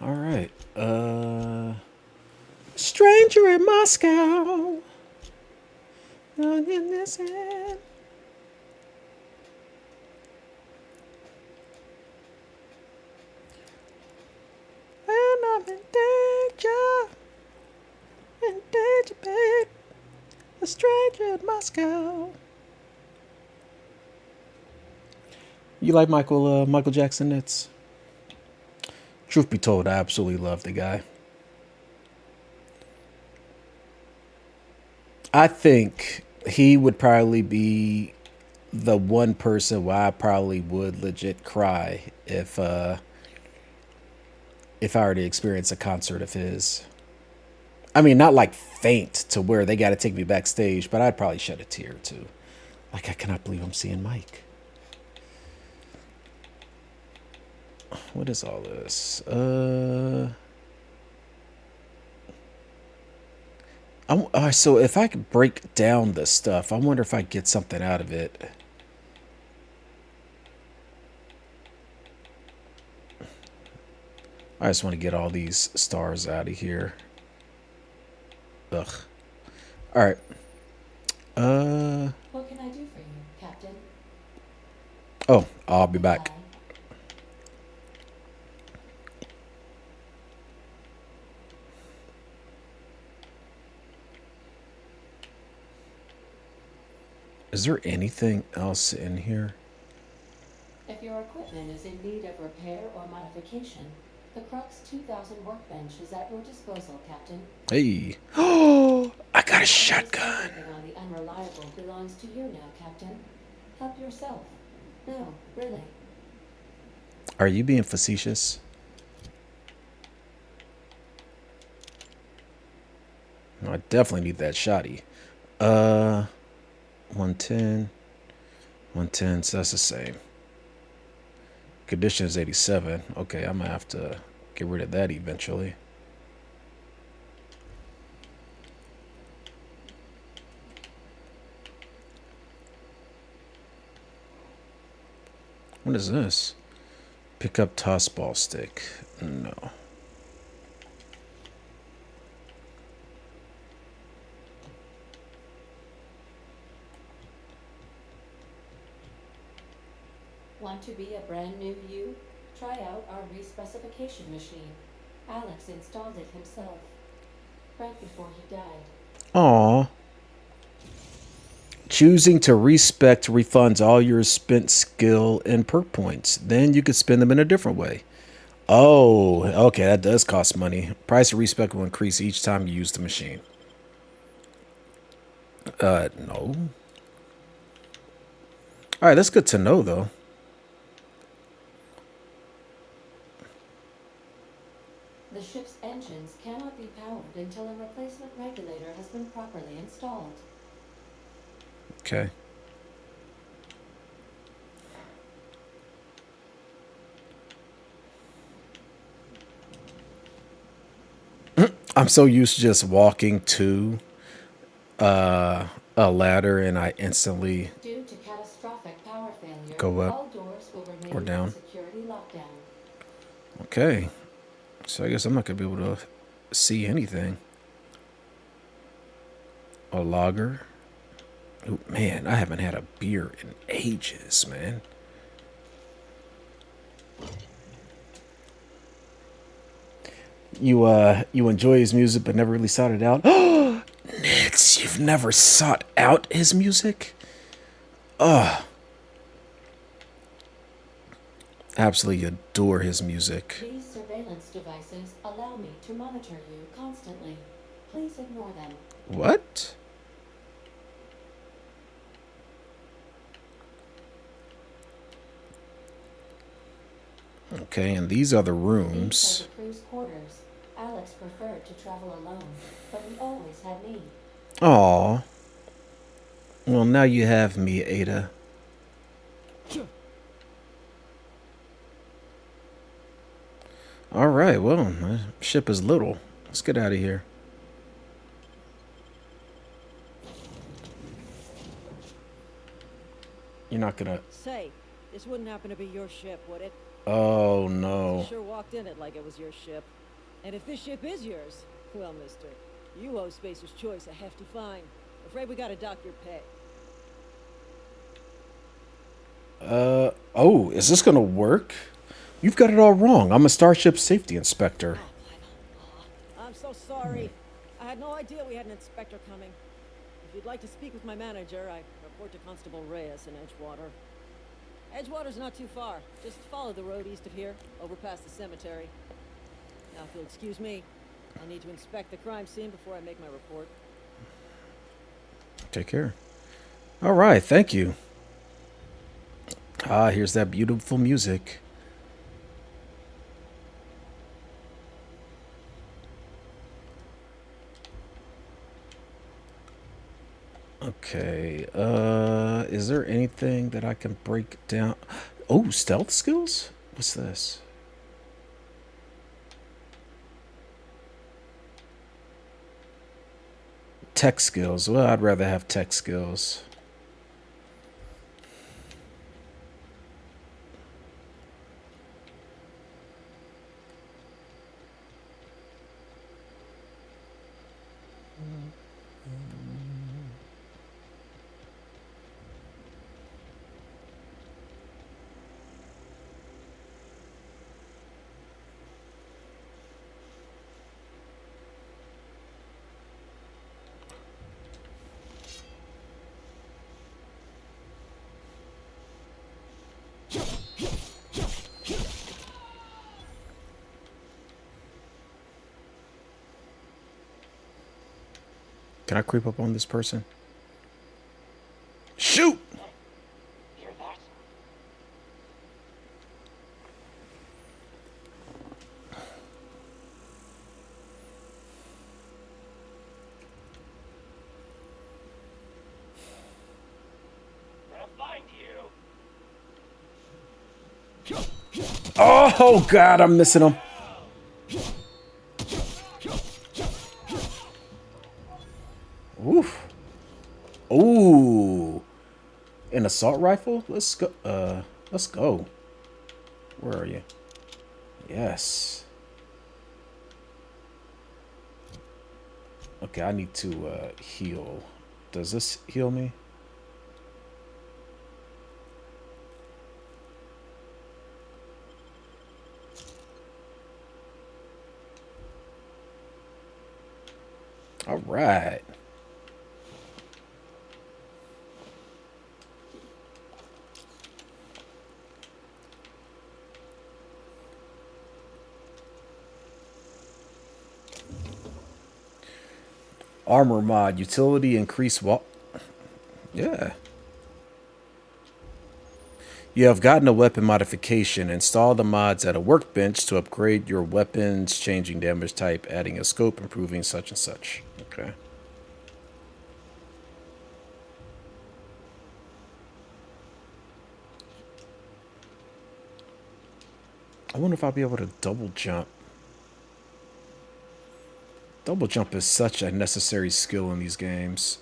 All right. Stranger in Moscow. Not in this hand. And I'm in danger, babe. A stranger in Moscow. You like Michael Jackson? It's truth be told, I absolutely love the guy. I think he would probably be the one person where I probably would legit cry if I were to experience a concert of his. I mean, not like faint to where they got to take me backstage, but I'd probably shed a tear too. Like, I cannot believe I'm seeing Mike. What is all this? So if I could break down this stuff, I wonder if I get something out of it. I just want to get all these stars out of here. Ugh. All right. What can I do for you, Captain? Oh, I'll be back. Goodbye. Is there anything else in here? If your equipment is in need of repair or modification, the Crux 2000 workbench is at your disposal, Captain. Hey. Oh, I got a This shotgun. everything on the unreliable belongs to you now, Captain. Help yourself. No, really. Are you being facetious? No, I definitely need that shotty. 110. 110, so that's the same. Condition is 87. Okay, I'm gonna have to get rid of that eventually. What is this? Pick up toss ball stick. No. Want to be a brand new you? Try out our respecification machine. Alex installed it himself, right before he died. Aw. Choosing to respect refunds all your spent skill and perk points. Then you could spend them in a different way. Oh, okay, that does cost money. Price of respect will increase each time you use the machine. No. All right, that's good to know, though. The ship's engines cannot be powered until a replacement regulator has been properly installed. Okay. I'm so used to just walking to a ladder and I instantly Due to catastrophic power failure, go up all doors will or remain in down. security lockdown. Okay. So I guess I'm not going to be able to see anything. A lager. Oh, man, I haven't had a beer in ages, man. You enjoy his music but never really sought it out. Nix, you've never sought out his music? Absolutely adore his music. These surveillance devices allow me to monitor you constantly. Please ignore them. What? Okay, and these are the These rooms. are the crew's quarters. Alex preferred to travel alone, but we always had me. Aw. Well, now you have me, Ada. All right. Well, my ship is little. Let's get out of here. You're not gonna. Say, this wouldn't happen to be your ship, would it? Oh You no. sure walked in it like it was your ship. And if this ship is yours, well, mister, you owe Spacer's Choice a hefty fine. Afraid we gotta dock your pay. Oh, is this gonna work? You've got it all wrong. I'm a Starship Safety Inspector. I'm so sorry. I had no idea we had an inspector coming. If you'd like to speak with my manager, I report to Constable Reyes in Edgewater. Edgewater's not too far. Just follow the road east of here, over past the cemetery. Now, if you'll excuse me, I'll need to inspect the crime scene before I make my report. Take care. All right, thank you. Ah, here's that beautiful music. Okay, is there anything that I can break down? Oh, stealth skills? What's this? Tech skills. Well, I'd rather have tech skills. Can I creep up on this person? Shoot! Hear that? They'll find you. Oh, God, I'm missing him. Oof. Ooh. An assault rifle? Let's go. Let's go. Where are you? Yes. Okay, I need to heal. Does this heal me? All right. Armor mod, utility, increase wall. Yeah. You have gotten a weapon modification. Install the mods at a workbench to upgrade your weapons, changing damage type, adding a scope, improving such and such. Okay. I wonder if I'll be able to double jump. Double jump is such a necessary skill in these games.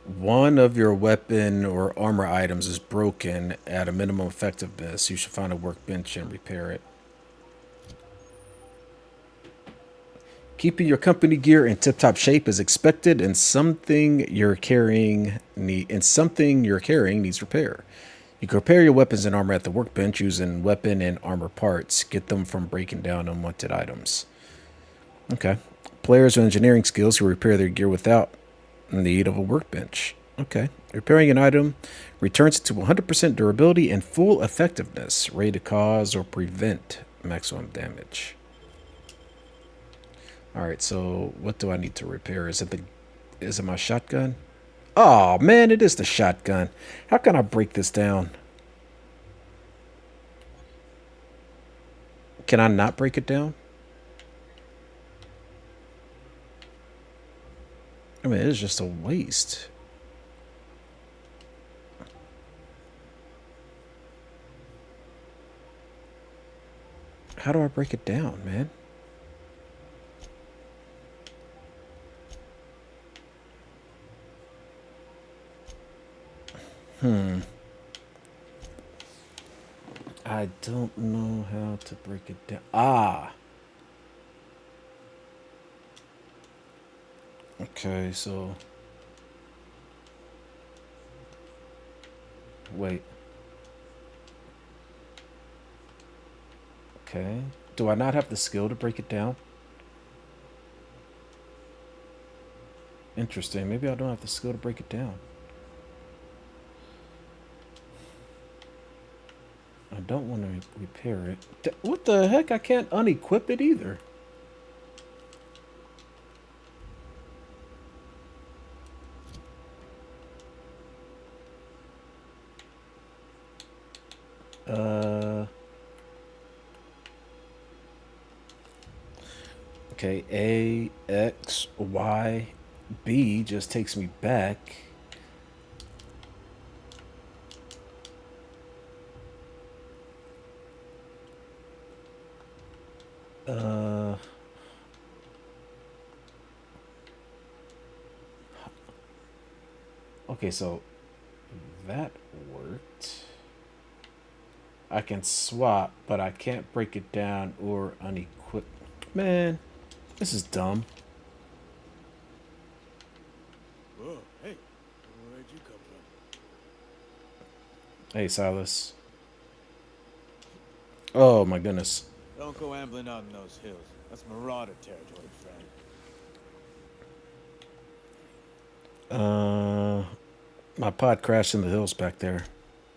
One of your weapon or armor items is broken at a minimum effectiveness. You should find a workbench and repair it. Keeping your company gear in tip-top shape is expected, and something you're carrying needs repair. You can repair your weapons and armor at the workbench using weapon and armor parts. Get them from breaking down unwanted items. Okay. Players with engineering skills who repair their gear without need of a workbench. Okay. Repairing an item returns it to 100% durability and full effectiveness, ready to cause or prevent maximum damage. All right, so what do I need to repair? Is it my shotgun? Oh man, it is the shotgun. How can I break this down? Can I not break it down? I mean, it's just a waste. How do I break it down, man? I don't know how to break it down. Ah. Okay, so wait. Okay. Do I not have the skill to break it down? Interesting. Maybe I don't have the skill to break it down. I don't want to repair it. What the heck? I can't unequip it either. Okay, A, X, Y, B just takes me back. Okay, so that worked. I can swap, but I can't break it down or unequip. Man, this is dumb. Whoa, hey, where'd you come from? Hey, Silas. Oh my goodness. Don't go ambling out in those hills. That's marauder territory, friend. My pod crashed in the hills back there.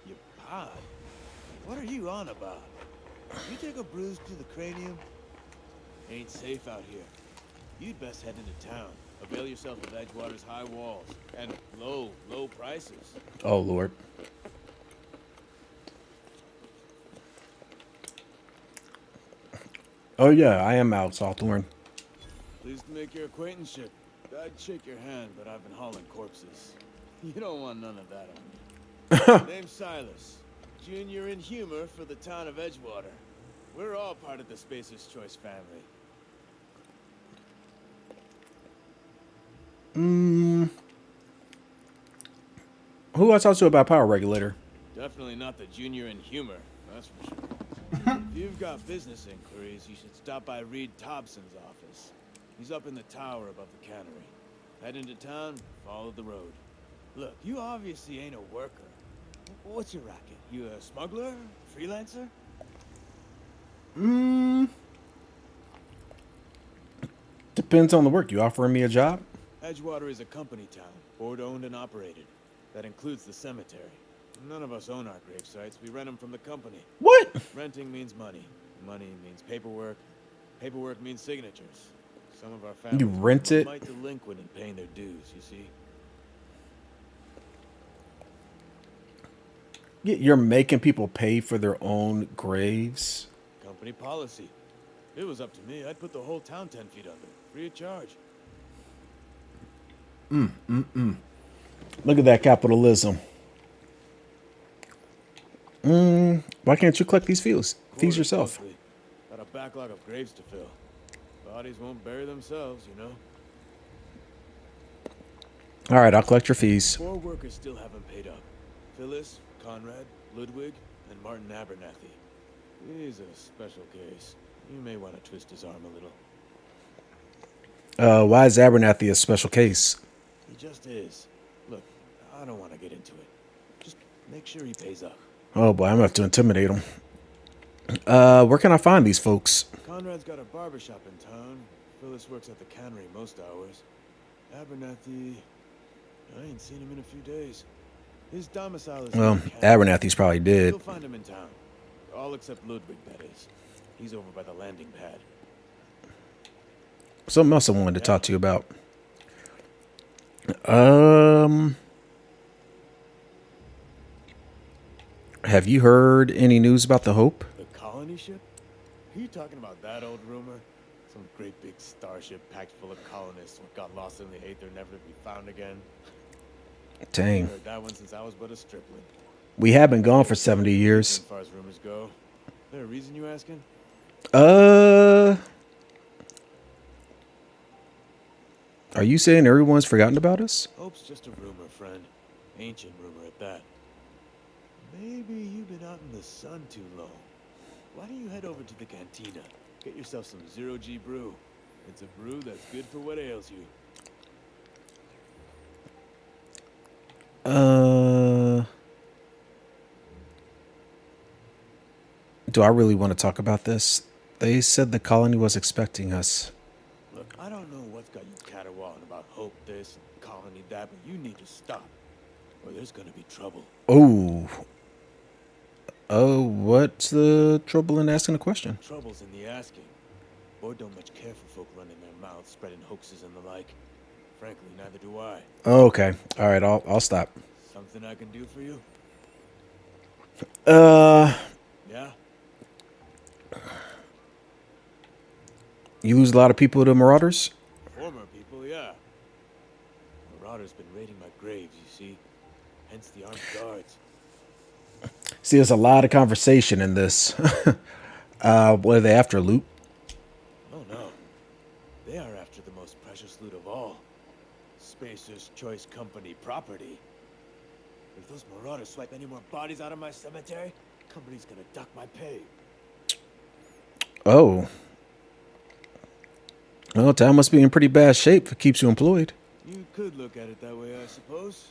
Your pod? What are you on about? You take a bruise to the cranium? Ain't safe out here. You'd best head into town. Avail yourself of Edgewater's high walls and low prices. Oh Lord. Oh yeah, I am Alex Hawthorne. Pleased to make your acquaintanceship. I'd shake your hand, but I've been hauling corpses. You don't want none of that on me. Name's Silas. Junior in humor for the town of Edgewater. We're all part of the Spacer's Choice family. Who I talked to about Power Regulator? Definitely not the junior in humor, that's for sure. If you've got business inquiries, you should stop by Reed Thompson's office. He's up in the tower above the cannery. Head into town, follow the road. Look, you obviously ain't a worker. What's your racket? You a smuggler? Freelancer? Depends on the work. You offering me a job? Edgewater is a company town, board-owned and operated. That includes the cemetery. None of us own our grave sites. We rent them from the company. What? Renting means money. Money means paperwork. Paperwork means signatures. Some of our families rent it? might delinquent in paying their dues, you see. You're making people pay for their own graves? Company policy. If it was up to me, I'd put the whole town 10 feet under, free of charge. Look at that capitalism. Why can't you collect these fees yourself? Mostly. Got a backlog of graves to fill. Bodies won't bury themselves, you know. All right, I'll collect your fees. 4 workers still haven't paid up. Phyllis, Conrad, Ludwig, and Martin Abernathy. He's a special case. You may want to twist his arm a little. Why is Abernathy a special case? He just is. Look, I don't want to get into it. Just make sure he pays up. Oh boy, I'm gonna have to intimidate him. Where can I find these folks? Conrad's got a barbershop in town. Phyllis works at the cannery most hours. Abernathy, I ain't seen him in a few days. His domicile is... Well, Abernathy's probably dead. You'll find him in town. All except Ludwig, that is. He's over by the landing pad. Something else I wanted to talk to you about. Um, have you heard any news about the Hope? The colony ship? Are you talking about that old rumor? Some great big starship packed full of colonists what got lost in the aether, never to be found again. I Dang. heard that one since I was but a stripling. We have been gone for 70 years. As far as rumors go, is there a reason you asking? Uh, are you saying everyone's forgotten about us? Hope's just a rumor, friend. Ancient rumor at that. Maybe you've been out in the sun too long. Why don't you head over to the cantina? Get yourself some zero-G brew. It's a brew that's good for what ails you. Do I really want to talk about this? They said the colony was expecting us. Look, I don't know what's got you caterwauling about Hope this and colony that, but you need to stop, or there's gonna be trouble. Oh. Oh, what's the trouble in asking a question? Trouble's in the asking. Boy don't much care for folk running their mouths, spreading hoaxes and the like. Frankly, neither do I. Okay. All right, I'll stop. Something I can do for you? Yeah? You lose a lot of people to Marauders? Former people, yeah. Marauders been raiding my graves, you see. Hence the armed guards. See, there's a lot of conversation in this. What are they after, loot? Oh no. They are after the most precious loot of all. Spacer's Choice Company property. If those Marauders swipe any more bodies out of my cemetery, company's gonna duck my pay. Oh. Well, town must be in pretty bad shape if it keeps you employed. You could look at it that way, I suppose.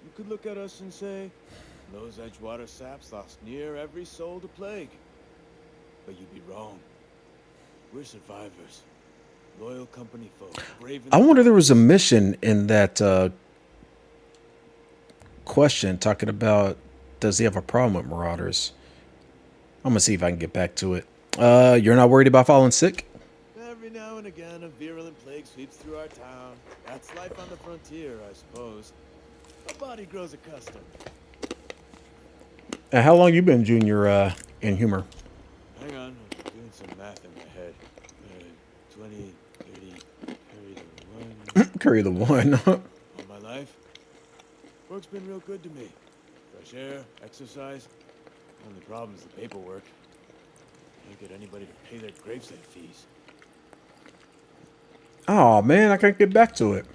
You could look at us and say, those Edgewater saps lost near every soul to plague. But you'd be wrong. We're survivors. Loyal company folk. Brave. I wonder if there was a mission in that question talking about does he have a problem with Marauders? I'm going to see if I can get back to it. You're not worried about falling sick? Every now and again, a virulent plague sweeps through our town. That's life on the frontier, I suppose. A body grows accustomed. How long you been junior in humor? Hang on, I'm doing some math in my head. 20, 30, carry the one. Carry the one. All my life, work's been real good to me. Fresh air, exercise. Only problem is the paperwork. Can't get anybody to pay their gravesite fees. Oh, man, I can't get back to it.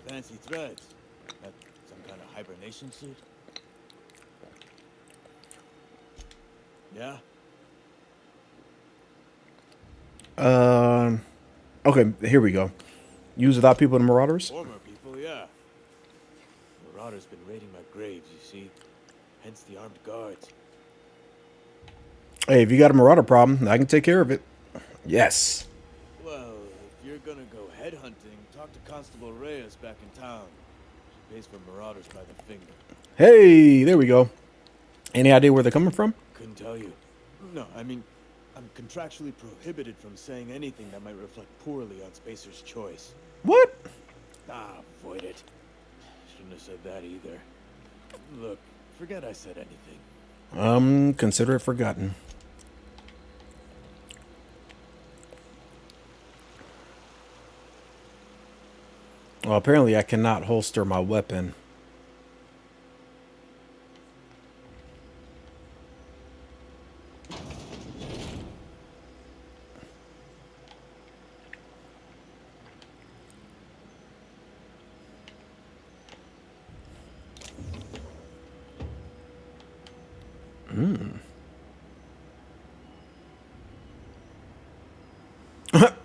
Fancy threads. That some kind of hibernation suit? Yeah? Okay, here we go. Use without people in Marauders? Former people, yeah. Marauders been raiding my graves, you see. Hence the armed guards. Hey, if you got a Marauder problem, I can take care of it. Yes. Well, if you're gonna go headhunting, talk to Constable Reyes back in town. She pays for marauders by the finger. Hey, there we go. Any idea where they're coming from? Couldn't tell you. No, I mean, I'm contractually prohibited from saying anything that might reflect poorly on Spacer's Choice. What? Ah, avoid it. Shouldn't have said that either. Look, forget I said anything. Consider it forgotten. Well, apparently I cannot holster my weapon.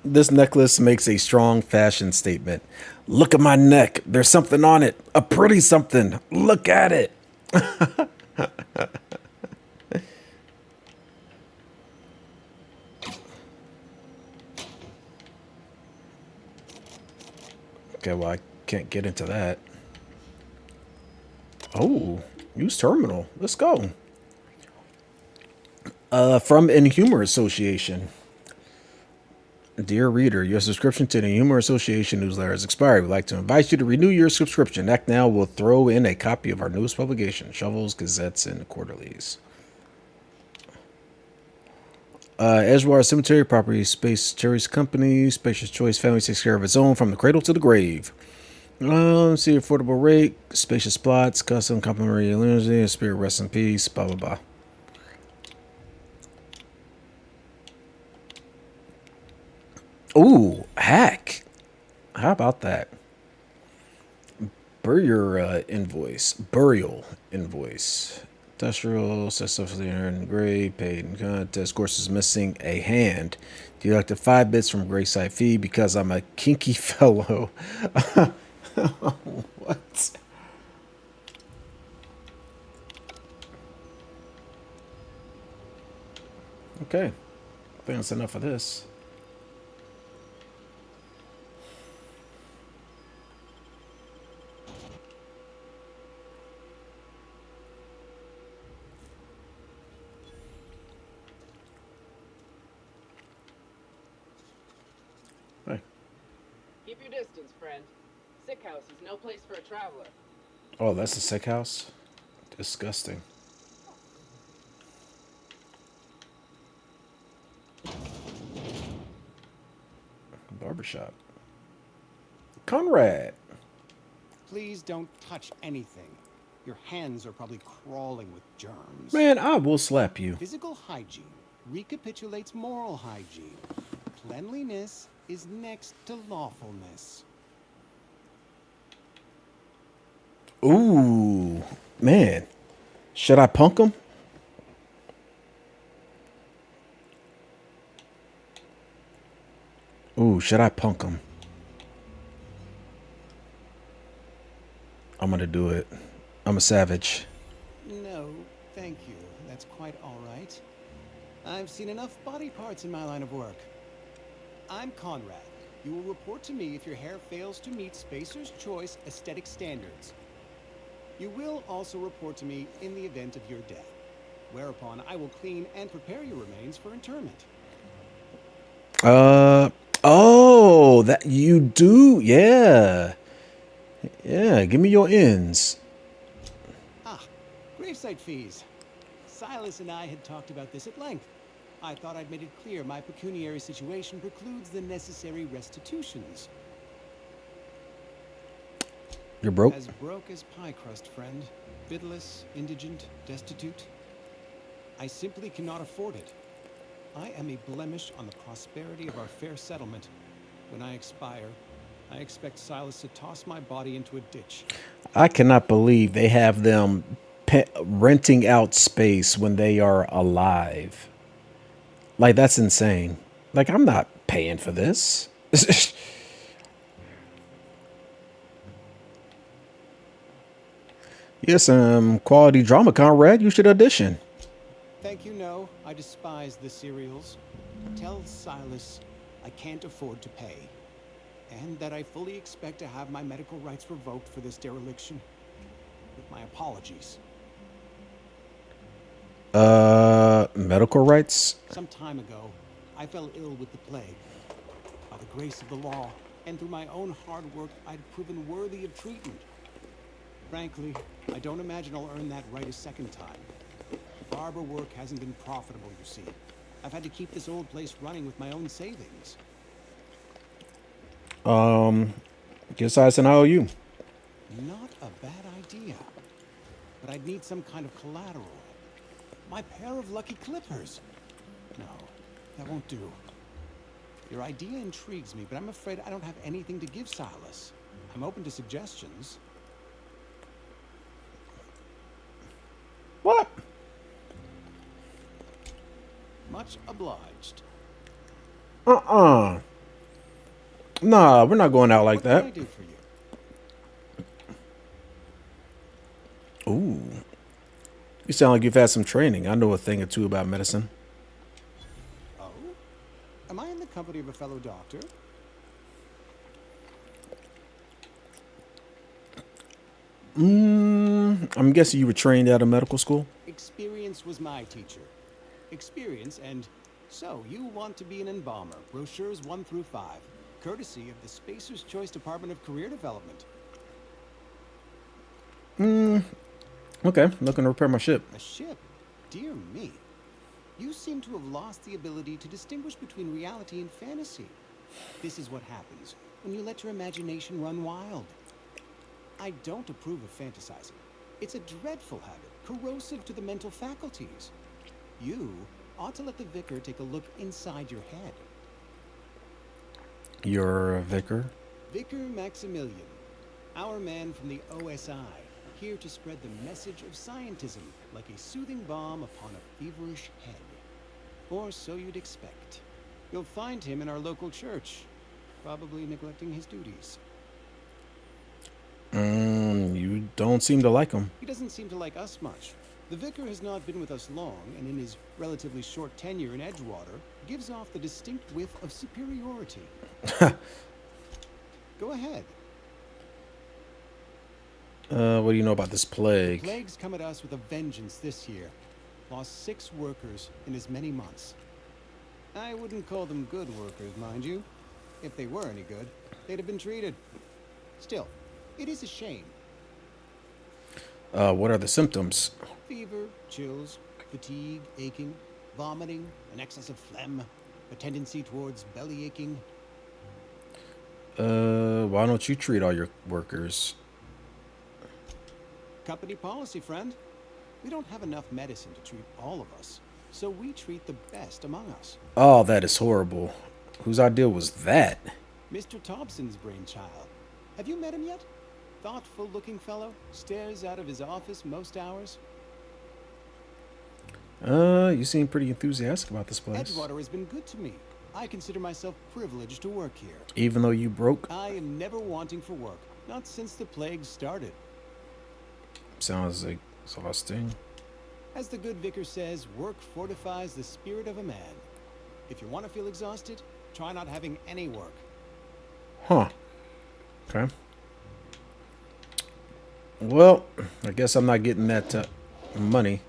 This necklace makes a strong fashion statement. Look at my neck. There's something on it. A pretty something. Look at it. Okay, well, I can't get into that. Oh, use terminal. Let's go. From Inhumor Association. Dear reader, your subscription to the Humor Association newsletter has expired. We'd like to invite you to renew your subscription. Act now. We'll throw in a copy of our newest publication, Shovels, Gazettes, and Quarterlies. Edgewater Cemetery Property Space Cherries Company. Spacious Choice Family takes care of its own from the cradle to the grave. See affordable rate, spacious plots, custom complimentary illusion, spirit rest in peace, blah blah blah. Ooh, hack. How about that? Burial invoice. Industrial, successfully earned grade, paid in contest. Course is missing a hand. Deducted 5 bits from Grayside fee because I'm a kinky fellow. What? Okay. I think that's enough of this. Hey. Keep your distance, friend. Sick house is no place for a traveler. Oh, that's a sick house? Disgusting. Barbershop. Conrad. Please don't touch anything. Your hands are probably crawling with germs. Man, I will slap you. Physical hygiene recapitulates moral hygiene. Cleanliness is next to lawfulness. Ooh, man. Should I punk him? Ooh, should I punk him? I'm gonna do it. I'm a savage. No, thank you. That's quite all right. I've seen enough body parts in my line of work. I'm Conrad. You will report to me if your hair fails to meet Spacer's Choice aesthetic standards. You will also report to me in the event of your death, whereupon I will clean and prepare your remains for interment. Oh, that you do, yeah. Yeah, give me your ends. Ah, gravesite fees. Silas and I had talked about this at length. I thought I'd made it clear my pecuniary situation precludes the necessary restitutions. You're broke? As broke as pie crust, friend. Bidless, indigent, destitute. I simply cannot afford it. I am a blemish on the prosperity of our fair settlement. When I expire, I expect Silas to toss my body into a ditch. I cannot believe they have them renting out space when they are alive. Like, that's insane. Like, I'm not paying for this. Yes, quality drama, Conrad. You should audition. Thank you, no. I despise the serials. Tell Silas I can't afford to pay. And that I fully expect to have my medical rights revoked for this dereliction. With my apologies. Medical rights? Some time ago, I fell ill with the plague. By the grace of the law, and through my own hard work, I'd proven worthy of treatment. Frankly, I don't imagine I'll earn that right a second time. Barber work hasn't been profitable, you see. I've had to keep this old place running with my own savings. Guess I an IOU. Not a bad idea. But I'd need some kind of collateral. My pair of lucky clippers. No, that won't do. Your idea intrigues me, but I'm afraid I don't have anything to give Silas. I'm open to suggestions. What? Much obliged. Nah, we're not going out like What that. can I do for you? Ooh. You sound like you've had some training. I know a thing or two about medicine. Oh? Am I in the company of a fellow doctor? I'm guessing you were trained out of medical school? Experience was my teacher. Experience and So, you want to be an embalmer, brochures 1 through 5, courtesy of the Spacer's Choice Department of Career Development. Okay, looking to repair my ship. A ship? Dear me. You seem to have lost the ability to distinguish between reality and fantasy. This is what happens when you let your imagination run wild. I don't approve of fantasizing. It's a dreadful habit, corrosive to the mental faculties. You ought to let the vicar take a look inside your head. You're a vicar? Vicar Maximilian, our man from the OSI, here to spread the message of scientism like a soothing balm upon a feverish head. Or so you'd expect. You'll find him in our local church, probably neglecting his duties. You don't seem to like him. He doesn't seem to like us much. The vicar has not been with us long, and in his relatively short tenure in Edgewater, gives off the distinct whiff of superiority. Go ahead. What do you know about this plague? The plague's come at us with a vengeance this year. Lost 6 workers in as many months. I wouldn't call them good workers, mind you. If they were any good, they'd have been treated. Still, it is a shame. What are the symptoms? Fever, chills, fatigue, aching, vomiting, an excess of phlegm, a tendency towards belly aching. Why don't you treat all your workers? Company policy, friend. We don't have enough medicine to treat all of us, so we treat the best among us. Oh, that is horrible. Whose idea was that? Mr. Thompson's brainchild. Have you met him yet? Thoughtful-looking fellow, stares out of his office most hours. You seem pretty enthusiastic about this place. Edgewater has been good to me. I consider myself privileged to work here. Even though you broke? I am never wanting for work, not since the plague started. Sounds exhausting. As the good vicar says, work fortifies the spirit of a man. If you want to feel exhausted, try not having any work. Huh. Okay. Well, I guess I'm not getting that money.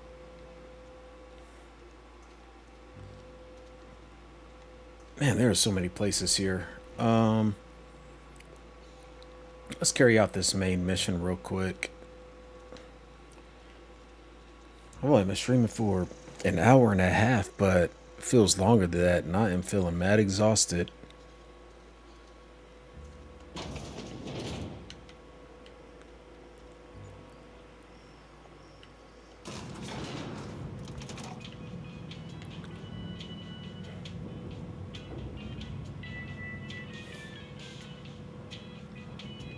Man, there are so many places here. Let's carry out this main mission real quick. I've only been streaming for an hour and a half, but it feels longer than that, and I am feeling mad exhausted.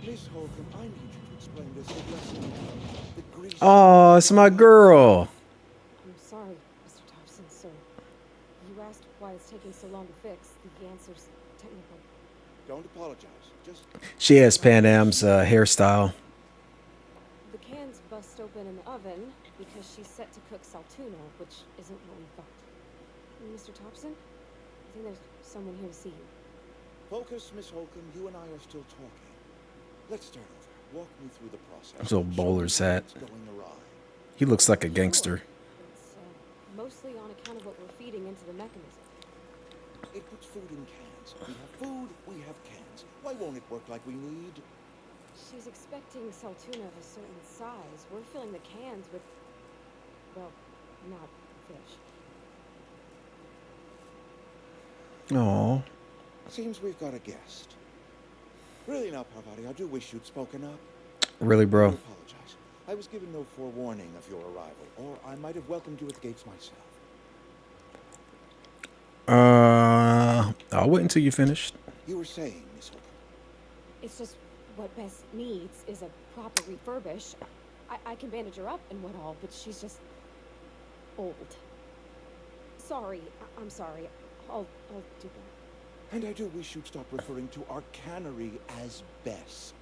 Miss Holcomb, I need you to explain this lesson. The grease. Oh, it's my girl. I'm sorry, Mr. Thompson, sir. You asked why it's taking so long to fix. The answer's technical. Don't apologize. Just She has Pan Am's hairstyle. The can's bust open in the oven because she's set to cook saltuna, which isn't what we thought. Mr. Thompson, I think there's someone here to see you. focus, Miss Holcomb. You and I are still talking. Let's start over. Walk me through the process. So bowler's hat. What's going awry? He looks like a gangster. It's mostly on account of what we're feeding into the mechanism. It puts food in cans. We have food, we have cans. Why won't it work like we need? She's expecting saltuna of a certain size. We're filling the cans with, well, not fish. Oh, Seems we've got a guest. Really now, Parvati, I do wish you'd spoken up. really, I bro? apologize. I was given no forewarning of your arrival, or I might have welcomed you at the gates myself. I'll wait until you finished. You were saying, Miss Holcomb. It's just what Bess needs is a proper refurbish. I can bandage her up and what all, but she's just old. Sorry, I'm sorry. I'll do that. And I do wish you'd stop referring to our cannery as Bess.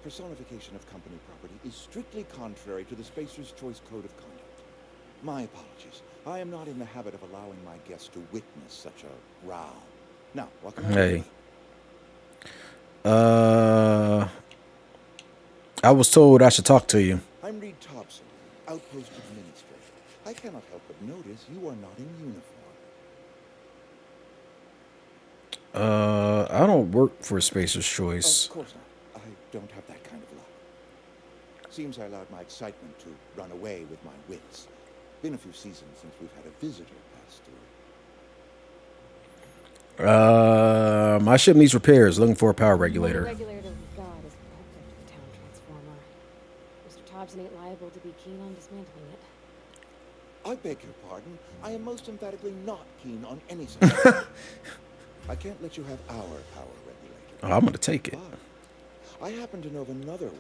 Personification of company property is strictly contrary to the Spacer's Choice Code of Conduct. My apologies. I am not in the habit of allowing my guests to witness such a row. Now, what can I do? Hey. I was told I should talk to you. I'm Reed Thompson, Outpost Administrator. I cannot help but notice you are not in uniform. I don't work for Spacer's Choice. Of course not. I don't have that kind of luck. Seems I allowed my excitement to run away with my wits. Been a few seasons since we've had a visitor pass through. My ship needs repairs. Looking for a power The regulator. regulator we've got is hooked up to the town transformer. Mr. Thompson ain't liable to be keen on dismantling it. I beg your pardon. I am most emphatically not keen on any such thing. I can't let you have our power regulator. Oh, I'm gonna take it. But I happen to know of another one.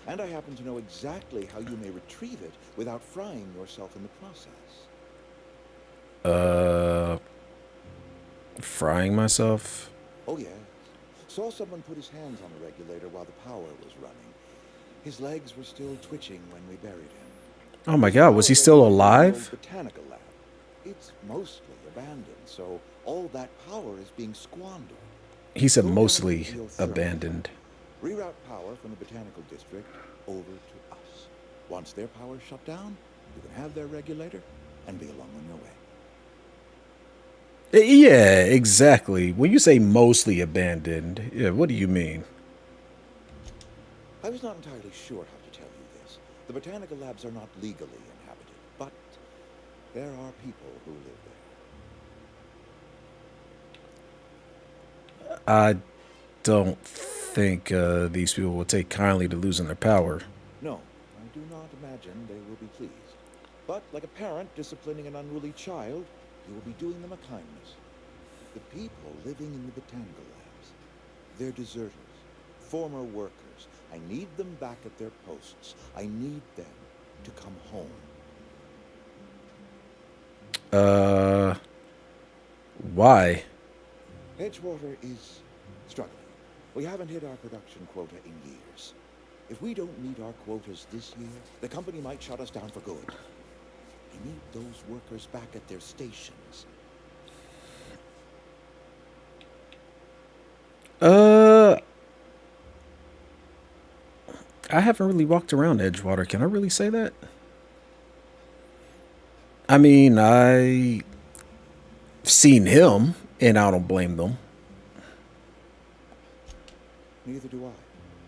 And I happen to know exactly how you may retrieve it without frying yourself in the process. Frying myself? Oh, yes. Saw someone put his hands on the regulator while the power was running. His legs were still twitching when we buried him. Oh my god, was he still alive? Botanical lab. It's mostly abandoned, so all that power is being squandered. He said mostly abandoned. Reroute power from the botanical district over to us. Once their power's shut down, you can have their regulator and be along on your way. Yeah, exactly. When you say mostly abandoned, yeah, what do you mean? I was not entirely sure how to tell you this. The botanical labs are not legally inhabited, but there are people who live there. I don't think these people will take kindly to losing their power. No, I do not imagine they will be pleased. But like a parent disciplining an unruly child, you will be doing them a kindness. The people living in the botanical labs, they're deserters, former workers. I need them back at their posts. I need them to come home. Why? Edgewater is struggling. We haven't hit our production quota in years. If we don't meet our quotas this year, the company might shut us down for good. We need those workers back at their stations. I haven't really walked around Edgewater. Can I really say that? I mean, I've seen him, and I don't blame them. Neither do I.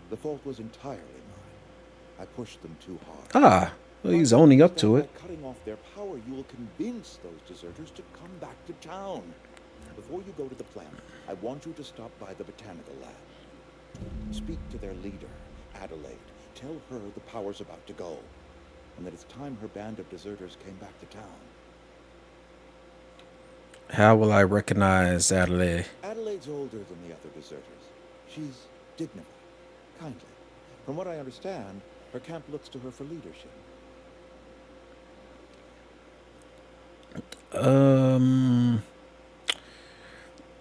The fault was entirely mine. I pushed them too hard. Ah, well, he's owning up to it. By cutting off their power, you will convince those deserters to come back to town. Before you go to the plant, I want you to stop by the botanical lab. Speak to their leader, Adelaide. Tell her the power's about to go, and that it's time her band of deserters came back to town. How will I recognize Adelaide? Adelaide's older than the other deserters. She's dignified, kindly. From what I understand, her camp looks to her for leadership.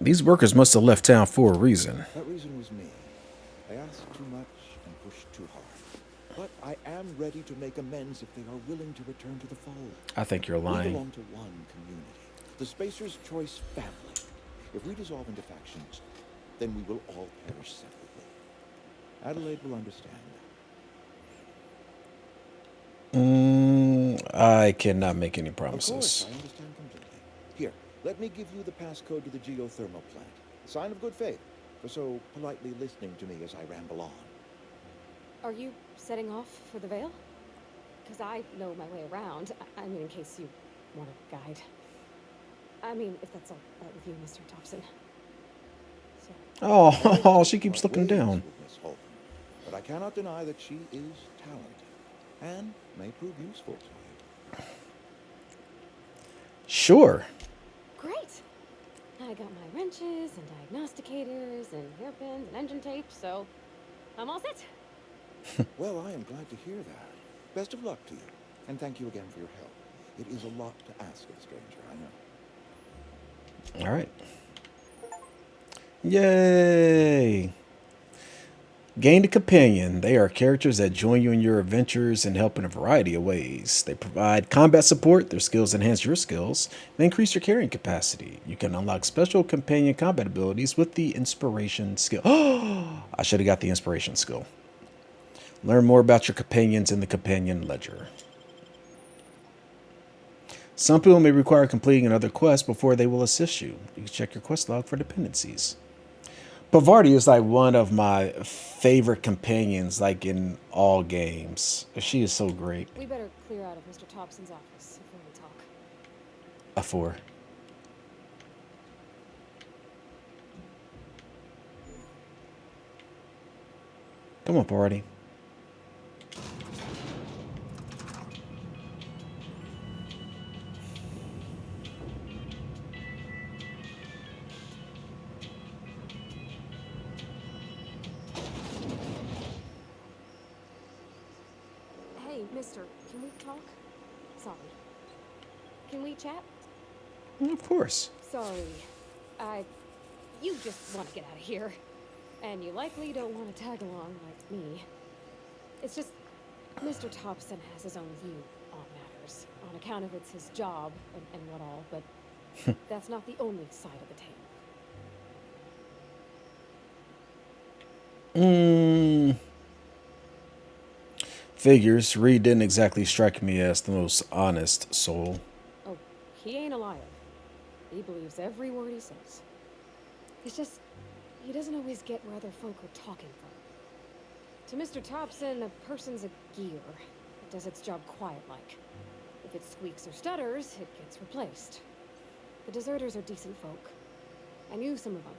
These workers must have left town for a reason. That reason was me. I asked too much and pushed too hard. But I am ready to make amends if they are willing to return to the fold. I think you're We lying. belong to one community, the Spacer's Choice family. If we dissolve into factions, then we will all perish separately. Adelaide will understand that. I cannot make any Of promises. course, I understand completely. Here, let me give you the passcode to the geothermal plant. A sign of good faith for so politely listening to me as I ramble on. Are you setting off for the Vale? Because I know my way around. I mean, in case you want a guide. I mean, if that's all right with you, Mr. Thompson. So, Oh, she keeps looking Ways down. with Miss Holcomb, but I cannot deny that she is talented and may prove useful to you. Sure. great. I got my wrenches and diagnosticators and hairpins and engine tape, so I'm all set. Well, I am glad to hear that. Best of luck to you, and thank you again for your help. It is a lot to ask of a stranger, I know. All right. Yay. Gain a companion. They are characters that join you in your adventures and help in a variety of ways. They provide combat support. Their skills enhance your skills and increase your carrying capacity. You can unlock special companion combat abilities with the inspiration skill. Oh, I should have got the inspiration skill. Learn more about your companions in the companion ledger. Some people may require completing another quest before they will assist you. You can check your quest log for dependencies. Parvati is like one of my favorite companions, like in all games. She is so great. We better clear out of Mr. Thompson's office before we talk. A 4. Come on, Parvati. Hey, mister, can we talk? Sorry. Can we chat? Of course. Sorry. You just want to get out of here. And you likely don't want to tag along like me. It's just, Mr. Thompson has his own view on matters. On account of it's his job and what all, but that's not the only side of the tale. Figures. Reed didn't exactly strike me as the most honest soul. Oh, he ain't a liar. He believes every word he says. It's just, he doesn't always get where other folk are talking from. To Mr. Thompson, a person's a gear. It does its job quiet-like. If it squeaks or stutters, it gets replaced. The deserters are decent folk. I knew some of them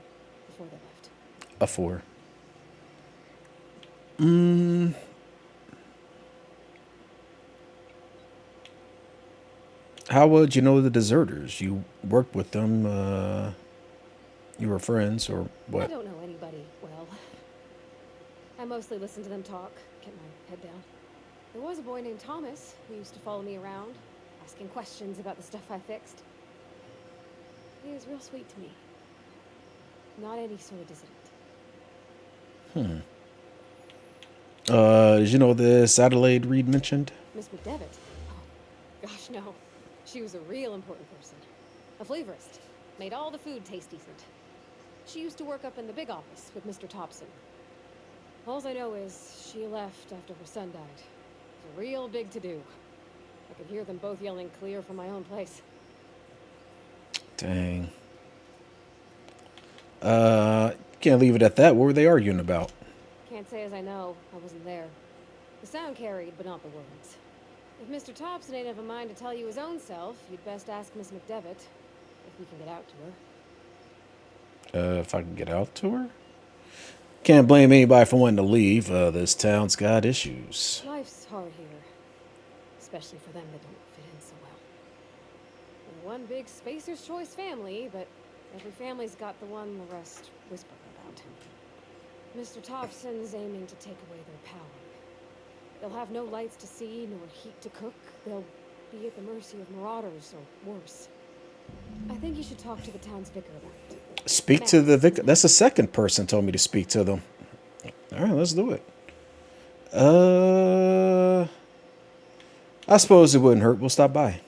before they left. A 4. How would you know the deserters? You worked with them, you were friends, or what? I don't know anybody well. I mostly listen to them talk, get my head down. There was a boy named Thomas who used to follow me around, asking questions about the stuff I fixed. He was real sweet to me. Not any sort of dissident. Did you know this Adelaide Reed mentioned? Miss McDevitt? Oh, gosh, no. She was a real important person. A flavorist. Made all the food taste decent. She used to work up in the big office with Mr. Thompson. All I know is she left after her son died. It was a real big to-do. I could hear them both yelling clear from my own place. Dang. Can't leave it at that. What were they arguing about? Can't say as I know. I wasn't there. The sound carried, but not the words. If Mr. Thompson ain't of a mind to tell you his own self, you'd best ask Miss McDevitt. If we can get out to her. If I can get out to her? Can't blame anybody for wanting to leave. This town's got issues. Life's hard here. Especially for them that don't fit in so well. We're one big Spacer's Choice family, but every family's got the one the rest whisper about. Mr. Thompson's aiming to take away their power. They'll have no lights to see, nor heat to cook. They'll be at the mercy of marauders, or worse. I think you should talk to the town's vicar about it. Speak to the vicar? That's the second person told me to speak to them. All right, let's do it. I suppose it wouldn't hurt. We'll stop by.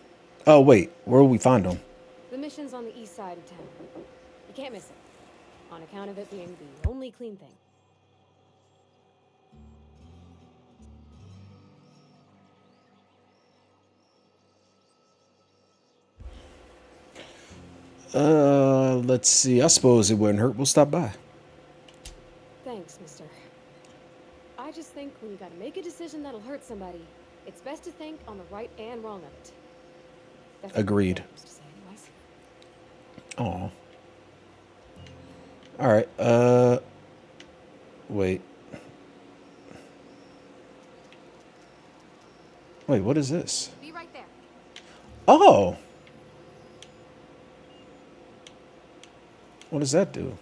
Oh, wait. Where will we find them? The mission's on the east side of town. You can't miss it. On account of it being the only clean thing. Let's see. I suppose it wouldn't hurt. We'll stop by. Thanks, mister. I just think when you gotta make a decision that'll hurt somebody, it's best to think on the right and wrong of it. That's Agreed. what I used to say Aw. anyways. All right. Wait. Wait, what is this? Be right there. Oh. What does that do?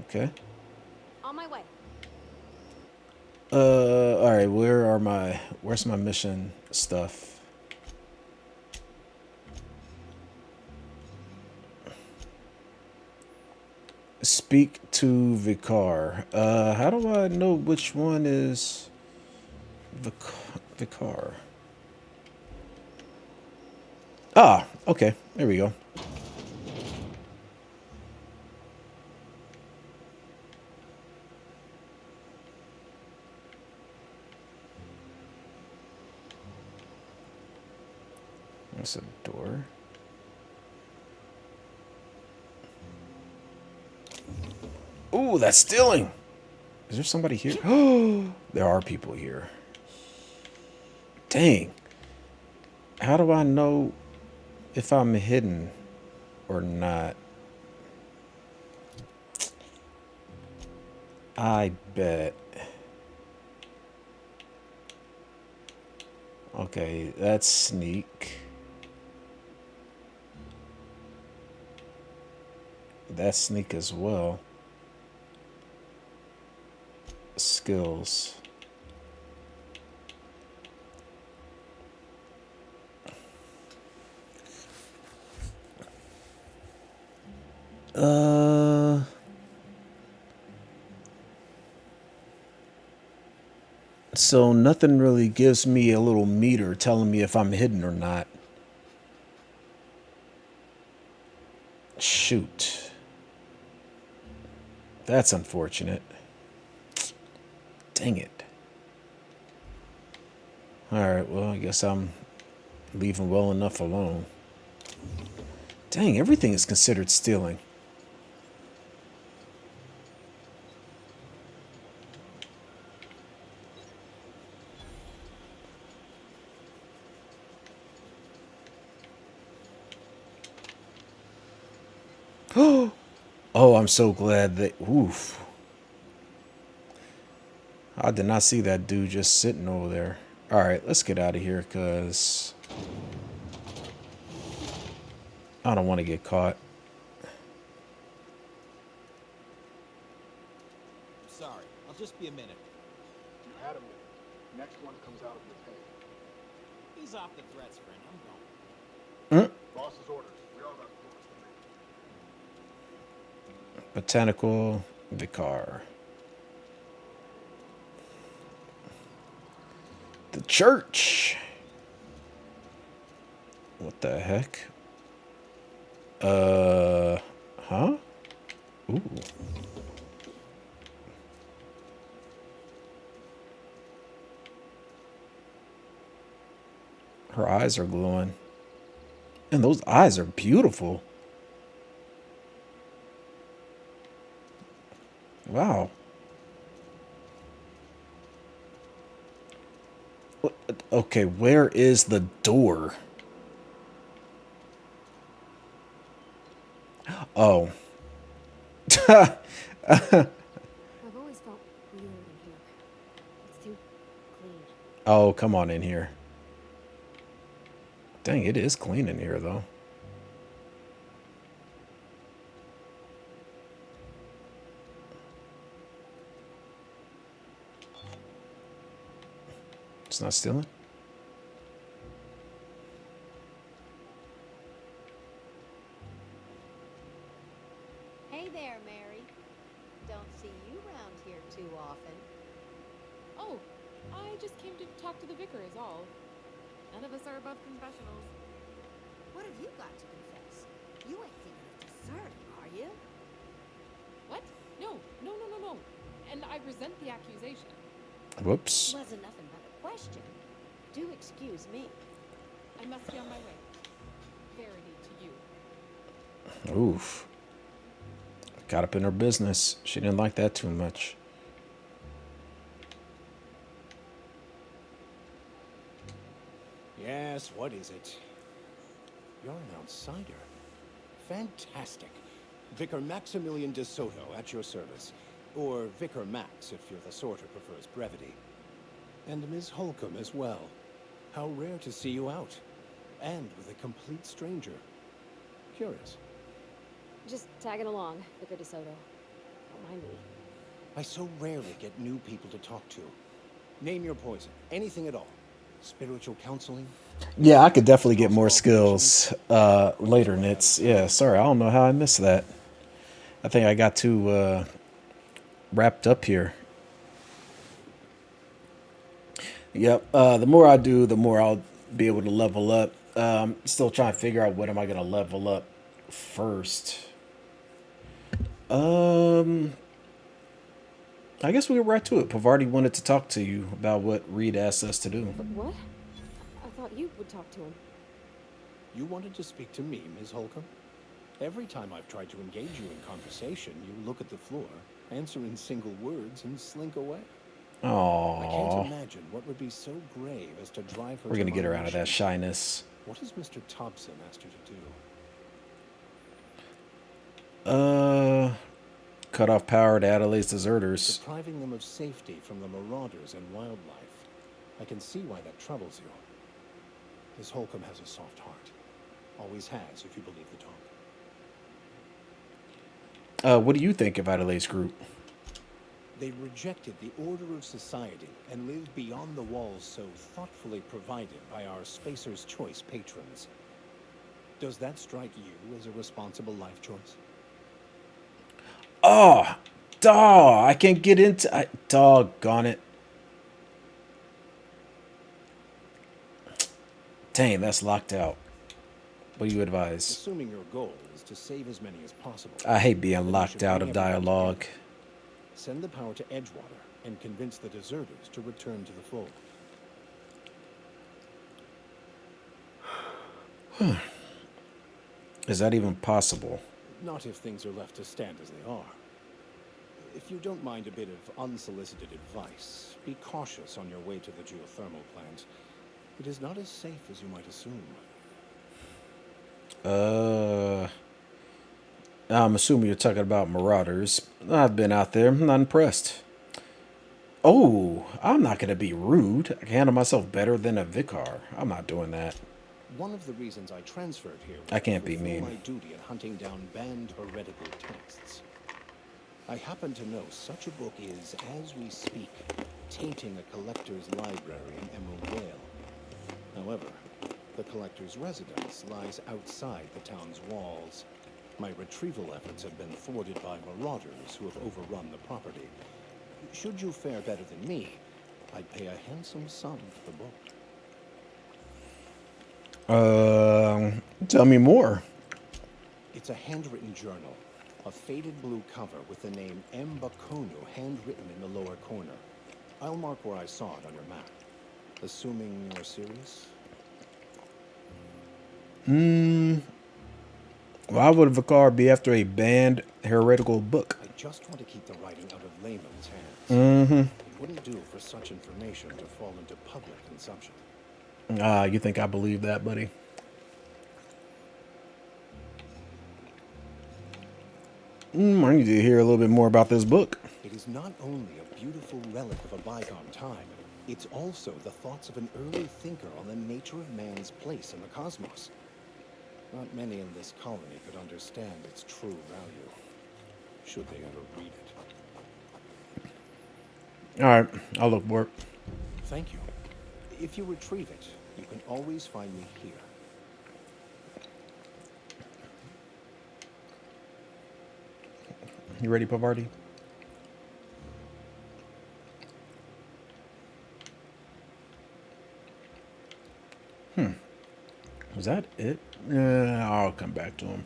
Okay. On my way. All right. Where's my mission stuff? Speak to Vicar. How do I know which one is Vicar? Ah, okay. There we go. There's a door. Ooh, that's stealing. Is there somebody here? Oh, there are people here. Dang. How do I know if I'm hidden or not? I bet. Okay, that's sneak. That's sneak as well. Skills. So nothing really gives me a little meter telling me if I'm hidden or not. Shoot. That's unfortunate. Dang it. Alright, well, I guess I'm leaving well enough alone. Dang, everything is considered stealing. Oh, I'm so glad that... Oof. I did not see that dude just sitting over there. Alright, let's get out of here, because... I don't want to get caught. Sorry, I'll just be a minute. You had a minute. Next one comes out of your pay. Ease off the threats, friend. I'm going. Boss's orders. We all got orders to make. Botanical Vicar. The church. What the heck? Huh? Ooh. Her eyes are glowing. And those eyes are beautiful. Wow. Okay, where is the door? Oh. I've always felt weird in here. It's too clean. Oh, come on in here. Dang, it is clean in here, though. It's not stealing? Hey there, Mary. Don't see you around here too often. Oh, I just came to talk to the vicar is all. None of us are above confessionals. What have you got to confess? You ain't thinking of deserting, are you? What? No. And I resent the accusation. Whoops. Wasn't nothing but a question. Do excuse me. I must be on my way. Verity to you. Oof. Got up in her business. She didn't like that too much. Yes, what is it? You're an outsider. Fantastic. Vicar Maximilian de Soto at your service. Or Vicar Max, if you're the sort who prefers brevity. And Ms. Holcomb as well. How rare to see you out. And with a complete stranger. Curious. Just tagging along, Vicar DeSoto. Don't mind me. I so rarely get new people to talk to. Name your poison. Anything at all. Spiritual counseling? Yeah, I could definitely get more skills later, Nits. Yeah, sorry, I don't know how I missed that. I think I got too wrapped up here. Yep, the more I do, the more I'll be able to level up. Still trying to figure out what am I going to level up first. I guess we'll get right to it. Parvati wanted to talk to you about what Reed asked us to do. But what? I thought you would talk to him. You wanted to speak to me, Ms. Holcomb? Every time I've tried to engage you in conversation, you look at the floor, answer in single words, and slink away. I can't Oh, imagine what would be so grave as to drive her we're to gonna my get her out of that mission. shyness. What has Mr. Thompson asked her to do? Cut off power to Adelaide's deserters. Depriving them of safety from the marauders and wildlife. I can see why that troubles you. Miss Holcomb has a soft heart. Always has, if you believe the talk. What do you think of Adelaide's group? They rejected the order of society and lived beyond the walls so thoughtfully provided by our Spacer's Choice patrons. Does that strike you as a responsible life choice? Oh, dog! I can't get into. Doggone it! Dang, that's locked out. What do you advise? Assuming your goal is to save as many as possible. I hate being then you locked should out bring of everybody dialogue. together. Send the power to Edgewater and convince the deserters to return to the fold. Is that even possible? Not if things are left to stand as they are. If you don't mind a bit of unsolicited advice, be cautious on your way to the geothermal plant. It is not as safe as you might assume. I'm assuming you're talking about marauders. I've been out there. I'm not impressed. Oh, I'm not going to be rude. I can handle myself better than a vicar. I'm not doing that. One of the reasons I transferred here was I can't to be fulfill mean. my duty in hunting down banned heretical texts. I happen to know such a book is, as we speak, tainting a collector's library in Emerald Vale. However, the collector's residence lies outside the town's walls. My retrieval efforts have been thwarted by marauders who have overrun the property. Should you fare better than me, I'd pay a handsome sum for the book. Tell me more. It's a handwritten journal, a faded blue cover with the name M. Bakonu handwritten in the lower corner. I'll mark where I saw it on your map. Assuming you're serious? Why would a vicar be after a banned heretical book? I just want to keep the writing out of layman's hands. Mm-hmm. It wouldn't do for such information to fall into public consumption. You think I believe that, buddy? I need to hear a little bit more about this book. It is not only a beautiful relic of a bygone time, it's also the thoughts of an early thinker on the nature of man's place in the cosmos. Not many in this colony could understand its true value, should they ever read it. All right, I'll look for it. Thank you. If you retrieve it, you can always find me here. You ready, Parvati? Was that it? I'll come back to him.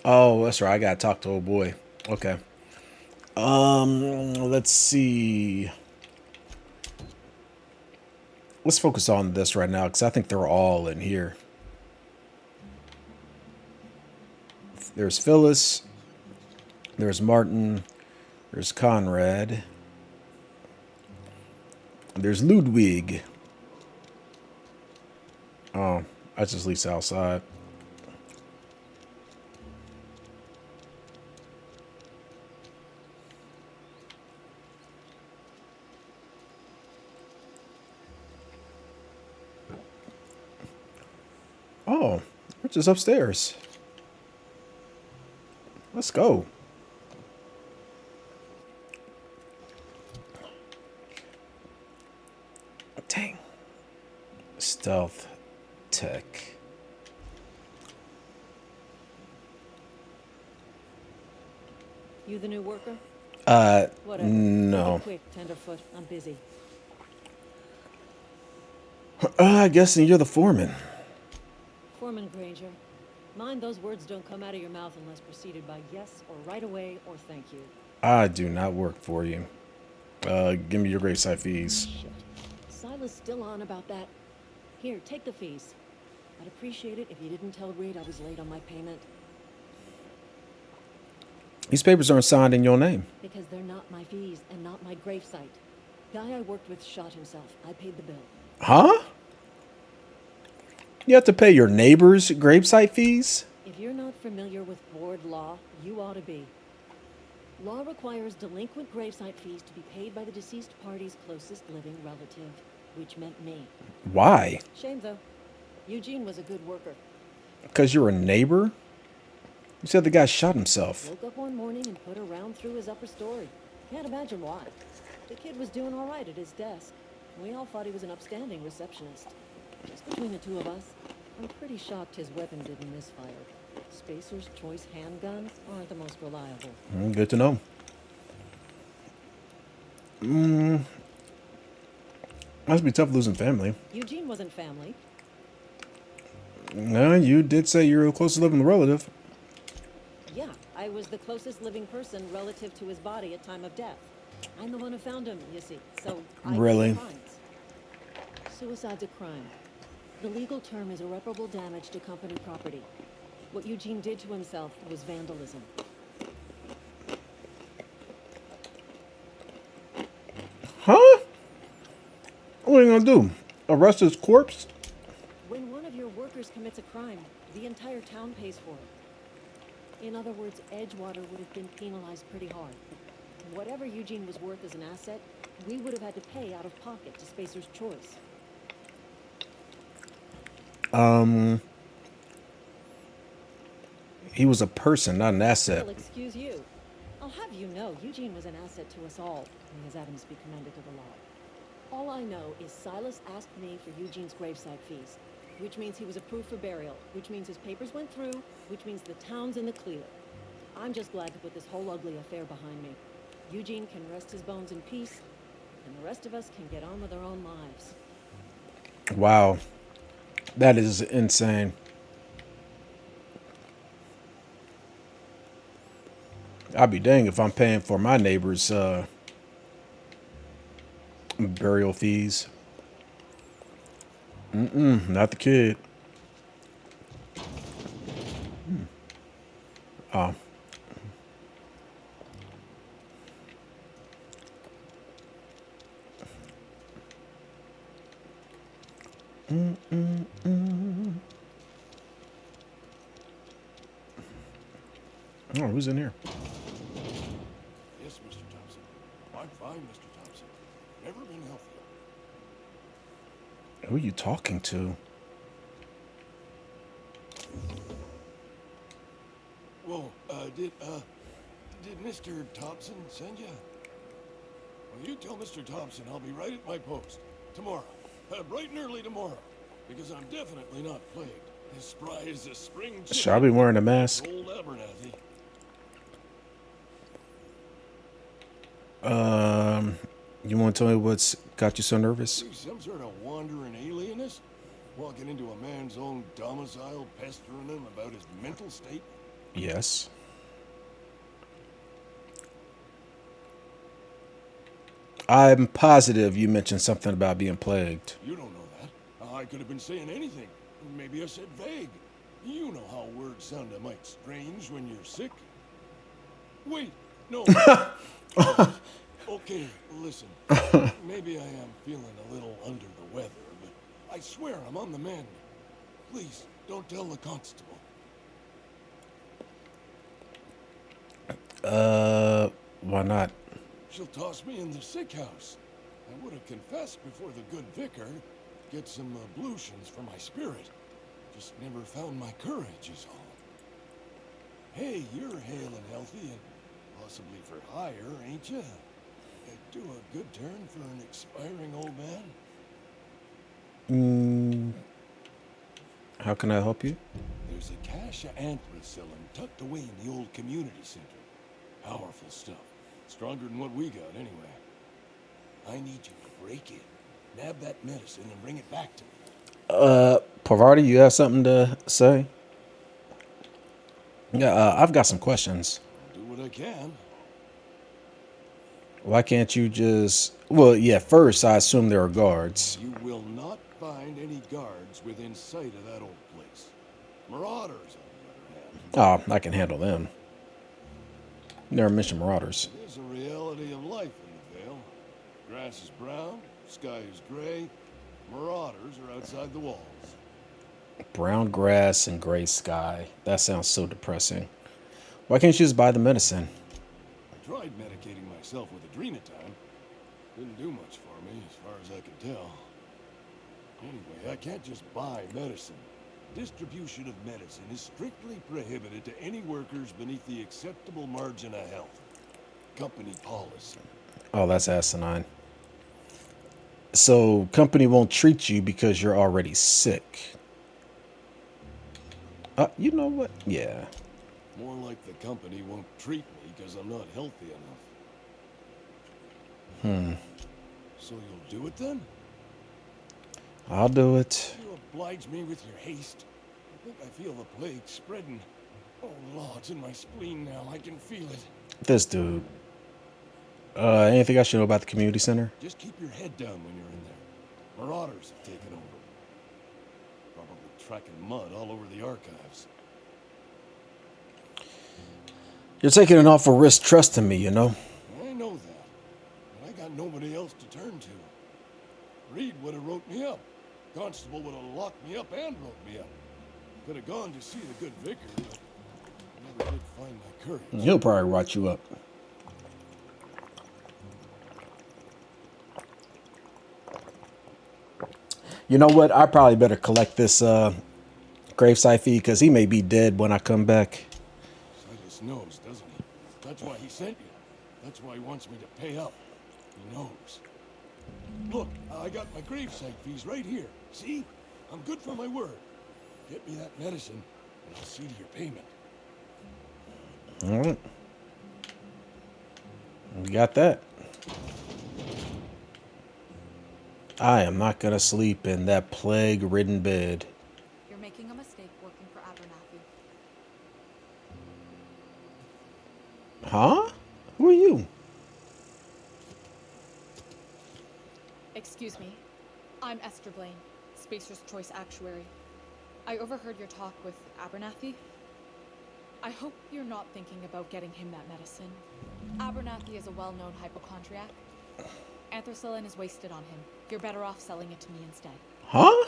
Oh, that's right. I gotta talk to old boy. Okay. Let's see. Let's focus on this right now because I think they're all in here. There's Phyllis. There's Martin. There's Conrad. There's Ludwig. Oh, that's just Lisa outside. Oh, we're just upstairs. Let's go. Dang. Stealth tech. You the new worker? Whatever. No. Quick, tenderfoot. I'm busy. I guess you're the foreman. Foreman Granger, mind those words don't come out of your mouth unless preceded by yes or right away or thank you. I do not work for you. Give me your gravesite fees. Shit. Silas still on about that. Here, take the fees. I'd appreciate it if you didn't tell Reed I was late on my payment. These papers aren't signed in your name. Because they're not my fees and not my gravesite. Guy I worked with shot himself. I paid the bill. Huh? You have to pay your neighbor's gravesite fees? If you're not familiar with board law, you ought to be. Law requires delinquent gravesite fees to be paid by the deceased party's closest living relative, which meant me. Why? Shame, though. Eugene was a good worker. Because you're a neighbor? You said the guy shot himself. Woke up one morning and put a round through his upper story. Can't imagine why. The kid was doing all right at his desk. We all thought he was an upstanding receptionist. Just between the two of us, I'm pretty shocked his weapon didn't misfire. Spacer's Choice handguns aren't the most reliable. Good to know. Must be tough losing family. Eugene wasn't family. No, you did say you're the closest living relative. Yeah, I was the closest living person relative to his body at time of death. I'm the one who found him, you see, so I Really? pay fines. Suicide's a crime. The legal term is irreparable damage to company property. What Eugene did to himself was vandalism. Huh? What are you gonna do? Arrest his corpse? When one of your workers commits a crime, the entire town pays for it. In other words, Edgewater would have been penalized pretty hard. Whatever Eugene was worth as an asset, we would have had to pay out of pocket to Spacer's Choice. He was a person, not an asset. Well, excuse you. I'll have you know, Eugene was an asset to us all, may his atoms be commended to the law. All I know is Silas asked me for Eugene's gravesite fees, which means he was approved for burial, which means his papers went through, which means the town's in the clear. I'm just glad to put this whole ugly affair behind me. Eugene can rest his bones in peace, and the rest of us can get on with our own lives. Wow. That is insane. I'll be dang if I'm paying for my neighbor's burial fees. Not the kid. Oh. Oh, who's in here? Yes, Mr. Thompson. I'm fine, Mr. Thompson. Never been healthier. Who are you talking to? Whoa, did Mr. Thompson send you? Well, you tell Mr. Thompson I'll be right at my post. Tomorrow. Bright and early tomorrow. Because I'm definitely not plagued. As spry as a spring chicken. Should I be wearing a mask? Old Abernathy. You want to tell me what's got you so nervous? You some sort of wandering alienist? Walking into a man's own domicile, pestering him about his mental state? Yes. I'm positive you mentioned something about being plagued. You don't know that. I could have been saying anything. Maybe I said vague. You know how words sound a mite strange when you're sick. Wait, no. Okay, listen. Maybe I am feeling a little under the weather, but I swear I'm on the mend. Please, don't tell the constable. Why not? She'll toss me in the sick house. I would have confessed before the good vicar. Get some ablutions for my spirit. Just never found my courage is all. Hey, you're hale and healthy and possibly for hire, ain't you? Do a good turn for an expiring old man? How can I help you? There's a cache of anthracillin tucked away in the old community center. Powerful stuff. Stronger than what we got, anyway. I need you to break in, nab that medicine, and bring it back to me. Parvati, you have something to say? Yeah, I've got some questions. I'll do what I can. Why can't you just... Well, yeah, first, I assume there are guards. You will not find any guards within sight of that old place. Marauders, on the other hand. Oh, I can handle them. Never mentioned marauders. There's a reality of life in the Vale. Grass is brown, sky is gray. Marauders are outside the walls. Brown grass and gray sky. That sounds so depressing. Why can't you just buy the medicine? I tried medicating myself with adrenatime. Didn't do much for me, as far as I can tell. Anyway, I can't just buy medicine. Distribution of medicine is strictly prohibited to any workers beneath the acceptable margin of health. Company policy. Oh, that's asinine. So, company won't treat you because you're already sick. You know what? Yeah. More like the company won't treat me because I'm not healthy enough. So you'll do it then? I'll do it. You oblige me with your haste. I think I feel the plague spreading. Oh, Lord, it's in my spleen now. I can feel it. This dude. Anything I should know about the community center? Just keep your head down when you're in there. Marauders have taken over. Probably tracking mud all over the archives. You're taking an awful risk trusting me, you know? I know that. But I got nobody else to turn to. Reed would have wrote me up. Constable would have locked me up and wrote me up. Could have gone to see the good vicar, but I never did find my courage. He'll probably write you up. You know what? I probably better collect this gravesite fee because he may be dead when I come back. Silas knows, doesn't he? That's why he sent you. That's why he wants me to pay up. He knows. Look, I got my gravesite fees right here. See? I'm good for my word. Get me that medicine, and I'll see to your payment. All right. We got that. I am not going to sleep in that plague-ridden bed. You're making a mistake working for Abernathy. Huh? Who are you? Excuse me. I'm Esther Blaine, Spacer's Choice Actuary. I overheard your talk with Abernathy. I hope you're not thinking about getting him that medicine. Abernathy is a well-known hypochondriac. Anthracillin is wasted on him. You're better off selling it to me instead. Huh?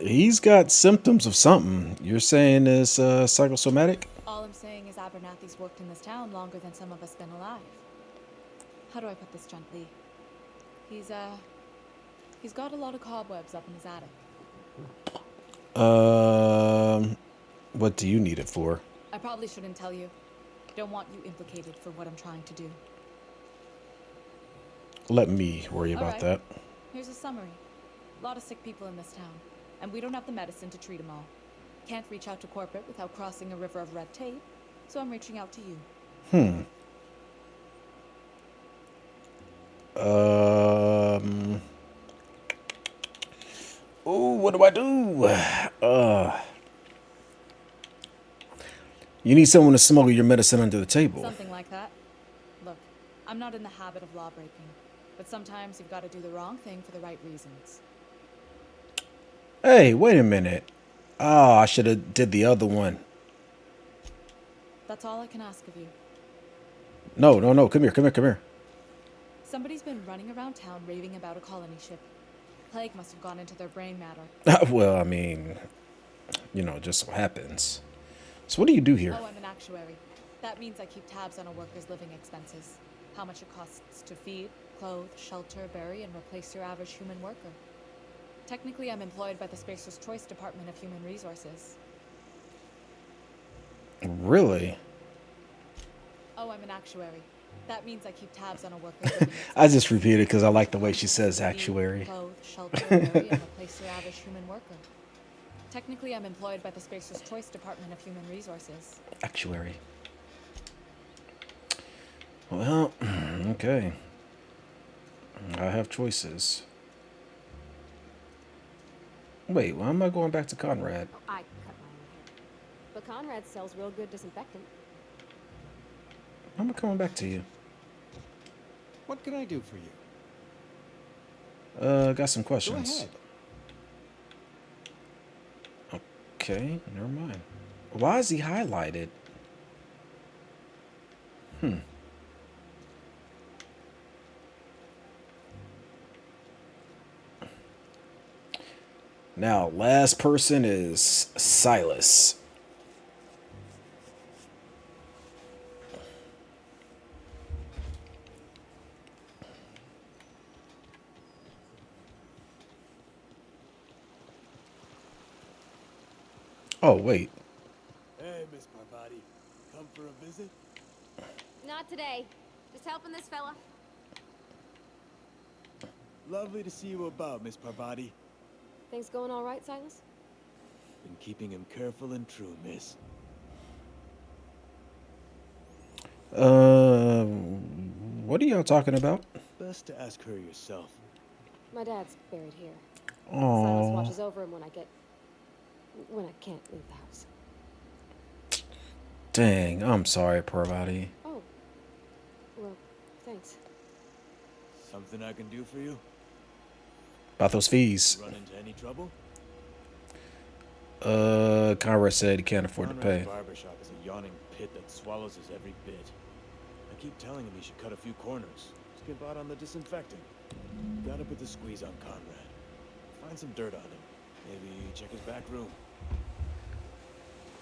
He's got symptoms of something. You're saying is psychosomatic? All I'm saying is Abernathy's worked in this town longer than some of us been alive. How do I put this gently? He's got a lot of cobwebs up in his attic. What do you need it for? I probably shouldn't tell you. Don't want you implicated for what I'm trying to do. Let me worry about that. Here's a summary. A lot of sick people in this town, and we don't have the medicine to treat them all. Can't reach out to corporate without crossing a river of red tape, so I'm reaching out to you. Oh, what do I do? You need someone to smuggle your medicine under the table. Something like that. Look, I'm not in the habit of law breaking, but sometimes you've got to do the wrong thing for the right reasons. Hey, wait a minute. Oh, I should have did the other one. That's all I can ask of you. No. Come here. Somebody's been running around town raving about a colony ship. Plague must have gone into their brain matter. Well, I mean, just so happens. So what do you do here? Oh, I'm an actuary. That means I keep tabs on a worker's living expenses. How much it costs to feed, clothe, shelter, bury, and replace your average human worker. Technically, I'm employed by the Spacer's Choice Department of Human Resources. Really? Oh, I'm an actuary. That means I keep tabs on a worker's living expenses. I just repeat it because I like the way she says actuary. Feed, clothe, shelter, bury, and replace your average human worker. Technically, I'm employed by the Spacer's Choice Department of Human Resources. Actuary. Well, okay. I have choices. Wait, why am I going back to Conrad? Oh, I cut my own hair. But Conrad sells real good disinfectant. I'm coming back to you. What can I do for you? Got some Go questions. ahead. Okay, never mind. Why is he highlighted? Now, last person is Silas. Oh, wait. Hey, Miss Parvati. Come for a visit? Not today. Just helping this fella. Lovely to see you about, Miss Parvati. Things going all right, Silas? Been keeping him careful and true, miss. What are y'all talking about? Best to ask her yourself. My dad's buried here. Silas Oh, watches over him when I can't leave the house. dang. I'm sorry, Parvati. Oh. Well, thanks. Something I can do for you? About those fees. Run into any trouble? Conrad said he can't afford to Conrad's pay. barbershop is a yawning pit that swallows his every bit. I keep telling him he should cut a few corners. Skip out on the disinfecting. Gotta put the squeeze on Conrad. Find some dirt on him. Maybe check his back room.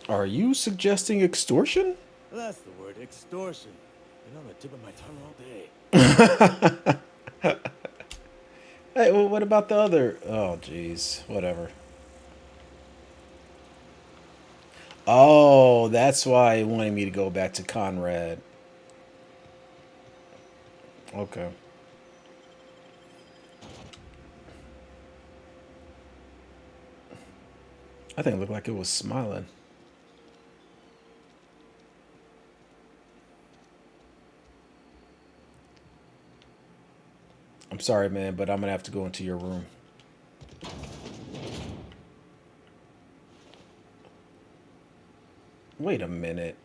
Are you suggesting extortion? That's the word, extortion. Been on the tip of my tongue all day. Hey, well, what about the other? Oh, jeez. Whatever. Oh, that's why he wanted me to go back to Conrad. Okay. I think it looked like it was smiling. I'm sorry, man, but I'm gonna have to go into your room. Wait a minute.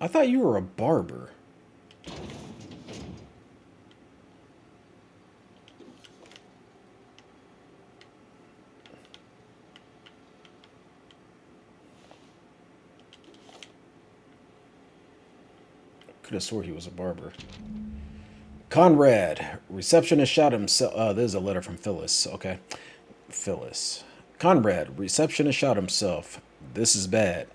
I thought you were a barber. Could have swore he was a barber. Conrad, receptionist shot himself. There's a letter from Phyllis. Okay. Phyllis. Conrad, receptionist shot himself. This is bad.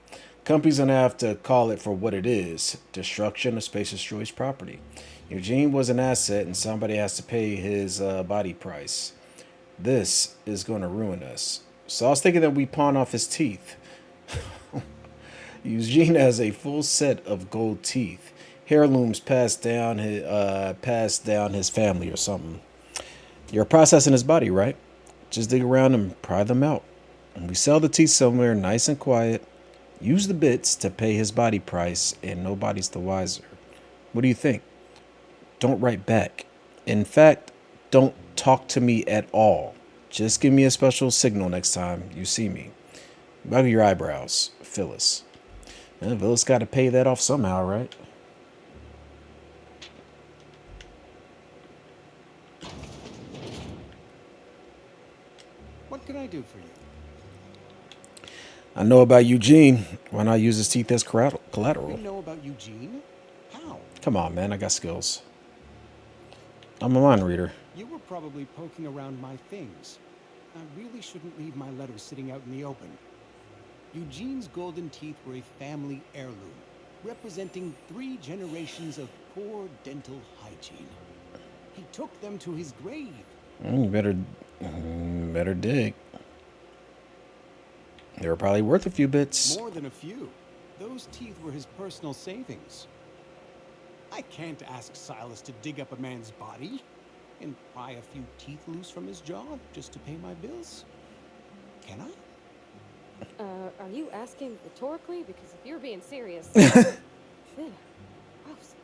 Company's gonna have to call it for what it is: destruction of Space Destroyer's property. Eugene was an asset, and somebody has to pay his body price. This is gonna ruin us. So I was thinking that we pawn off his teeth. Eugene has a full set of gold teeth. Heirlooms passed down his family or something. You're processing his body, right? Just dig around and pry them out. And we sell the teeth somewhere nice and quiet. Use the bits to pay his body price, and nobody's the wiser. What do you think? Don't write back. In fact, don't talk to me at all. Just give me a special signal next time you see me. Bug your eyebrows, Phyllis. Phyllis got to pay that off somehow, right? What can I do for you? I know about Eugene. Why not use his teeth as collateral? You know about Eugene? How? Come on, man. I got skills. I'm a mind reader. You were probably poking around my things. I really shouldn't leave my letters sitting out in the open. Eugene's golden teeth were a family heirloom, representing 3 generations of poor dental hygiene. He took them to his grave. You better dig. They were probably worth a few bits. More than a few. Those teeth were his personal savings. I can't ask Silas to dig up a man's body and pry a few teeth loose from his jaw just to pay my bills. Can I? Are you asking rhetorically? Because if you're being serious... Ugh, gross.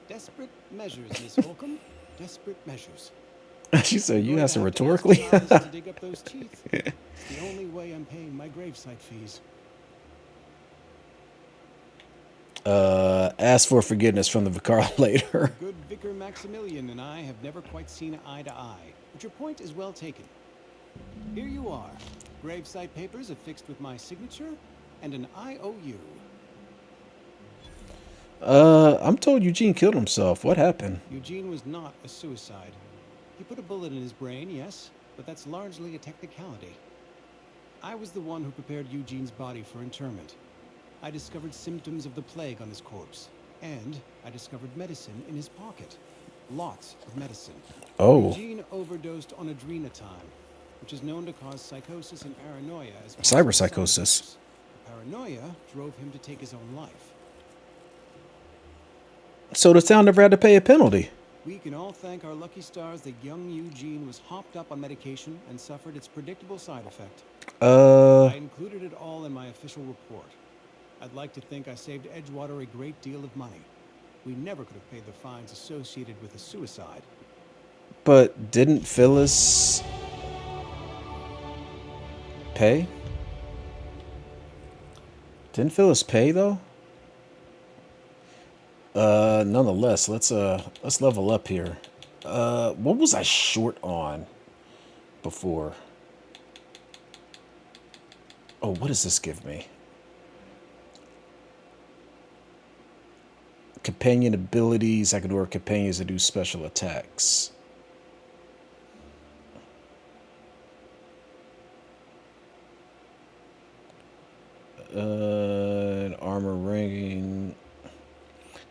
Desperate measures, Miss Holcomb. Desperate measures. She said, "You Going to asking have to ask the rhetorically?" artist to dig up those teeth. It's the only way I'm paying my gravesite fees. Ask for forgiveness from the vicar later. Good Vicar Maximilian and I have never quite seen eye to eye, but your point is well taken. Here you are. Gravesite papers affixed with my signature and an IOU. I'm told Eugene killed himself. What happened? Eugene was not a suicide. He put a bullet in his brain, yes, but that's largely a technicality. I was the one who prepared Eugene's body for interment. I discovered symptoms of the plague on his corpse, and I discovered medicine in his pocket. Lots of medicine. Oh. Eugene overdosed on adrenatime, which is known to cause psychosis and paranoia as Cyberpsychosis. Paranoia drove him to take his own life. So the town never had to pay a penalty. We can all thank our lucky stars that young Eugene was hopped up on medication and suffered its predictable side effect. I included it all in my official report. I'd like to think I saved Edgewater a great deal of money. We never could have paid the fines associated with a suicide. But didn't Phyllis pay? Didn't Phyllis pay though? Nonetheless, let's level up here. What was I short on before? Oh, what does this give me? Companion abilities. I can order companions to do special attacks. Armor ring.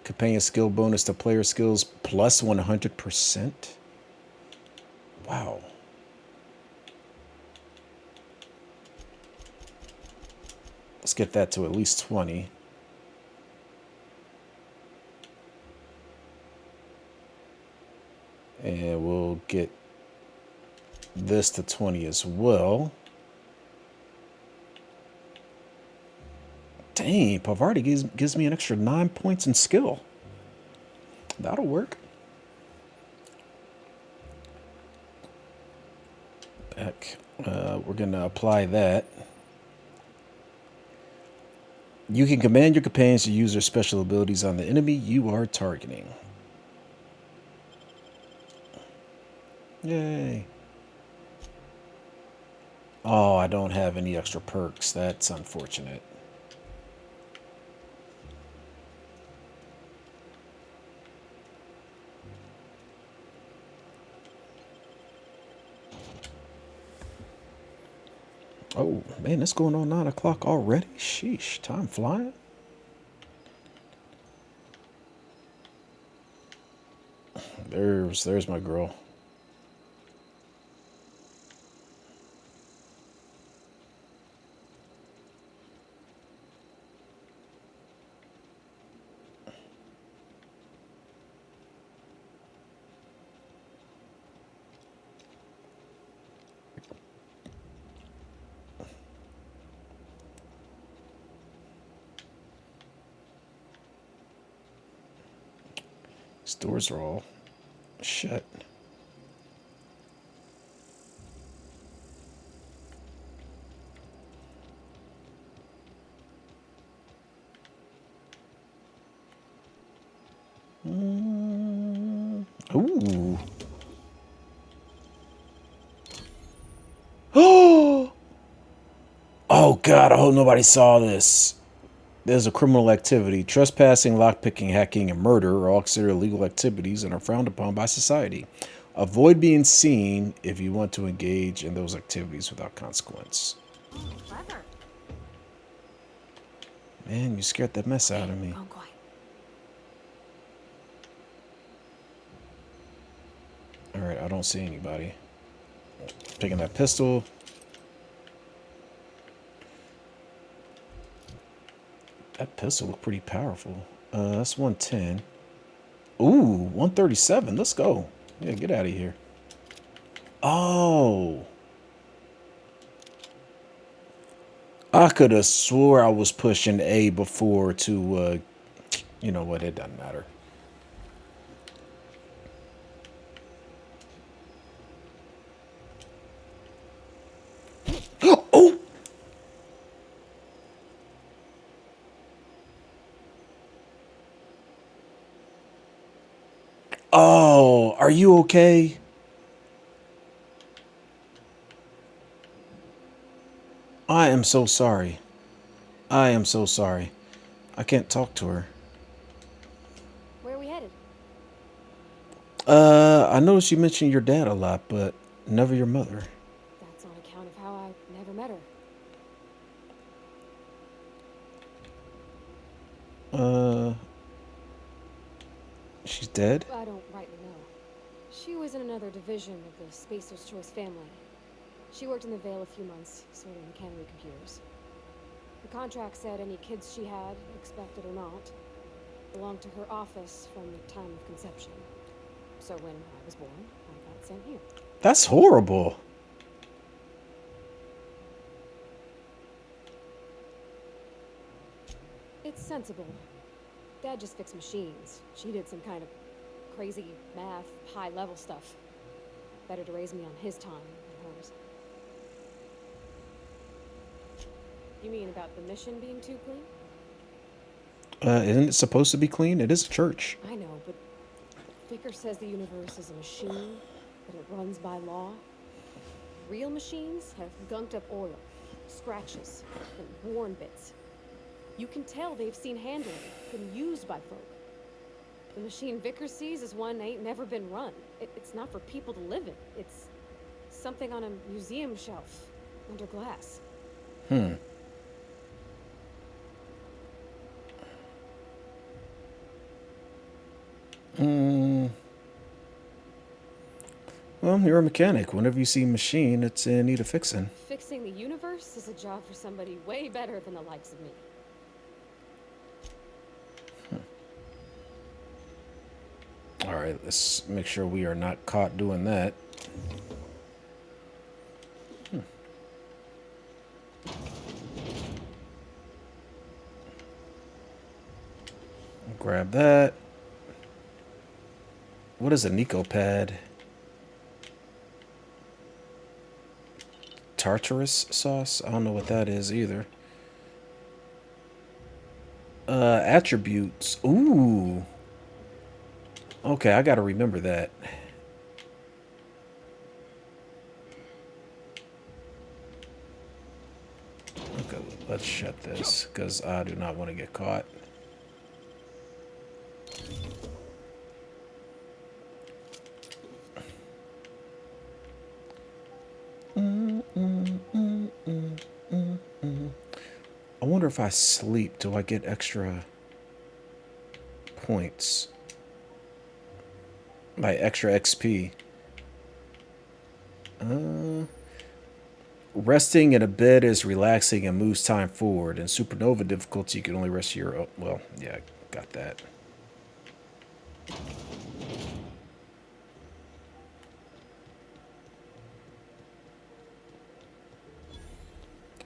Companion skill bonus to player skills plus 100%. Wow. Let's get that to at least 20. And we'll get this to 20 as well. Dang, Parvati gives me an extra 9 points in skill. That'll work. Back. We're going to apply that. You can command your companions to use their special abilities on the enemy you are targeting. Yay. Oh, I don't have any extra perks. That's unfortunate. Oh, man, it's going on 9 o'clock already? Sheesh, time flying. There's my girl. These doors are all shut. Ooh. Oh, God, I hope nobody saw this. There's a criminal activity. Trespassing, lockpicking, hacking, and murder are all considered illegal activities and are frowned upon by society. Avoid being seen if you want to engage in those activities without consequence. Clever. Man, you scared the mess out of me. Oh, quiet. All right, I don't see anybody. Picking that pistol. That pistol looked pretty powerful. That's 110. Ooh, 137. Let's go. Yeah, get out of here. Oh. I could have swore I was pushing A before to, you know what, it doesn't matter. Oh, are you okay? I am so sorry. I am so sorry. I can't talk to her. Where are we headed? I noticed you mentioned your dad a lot, but never your mother. That's on account of how I never met her. She's dead? I don't rightly know. She was in another division of the Spacer's Choice family. She worked in the Vale a few months, sorting the cannery computers. The contract said any kids she had, expected or not, belonged to her office from the time of conception. So when I was born, I got sent here. That's horrible. It's sensible. Dad just fixed machines. She did some kind of crazy math, high-level stuff. Better to raise me on his time than hers. You mean about the mission being too clean? Isn't it supposed to be clean? It is a church. I know, but Vicker says the universe is a machine, that it runs by law. Real machines have gunked up oil, scratches, and worn bits. You can tell they've seen handling, been used by folk. The machine Vicker sees is one ain't never been run. It's not for people to live in. It's something on a museum shelf, under glass. Well, you're a mechanic. Whenever you see a machine, it's in need of fixing. Fixing the universe is a job for somebody way better than the likes of me. All right, let's make sure we are not caught doing that. Grab that. What is a Nico pad? Tartarus sauce? I don't know what that is either. Attributes. Ooh. Okay, I gotta remember that. Okay, let's shut this, because I do not want to get caught. I wonder if I sleep, do I get extra points? Like extra XP. Resting in a bed is relaxing and moves time forward. In supernova difficulty, you can only rest your... Oh, well, yeah, got that.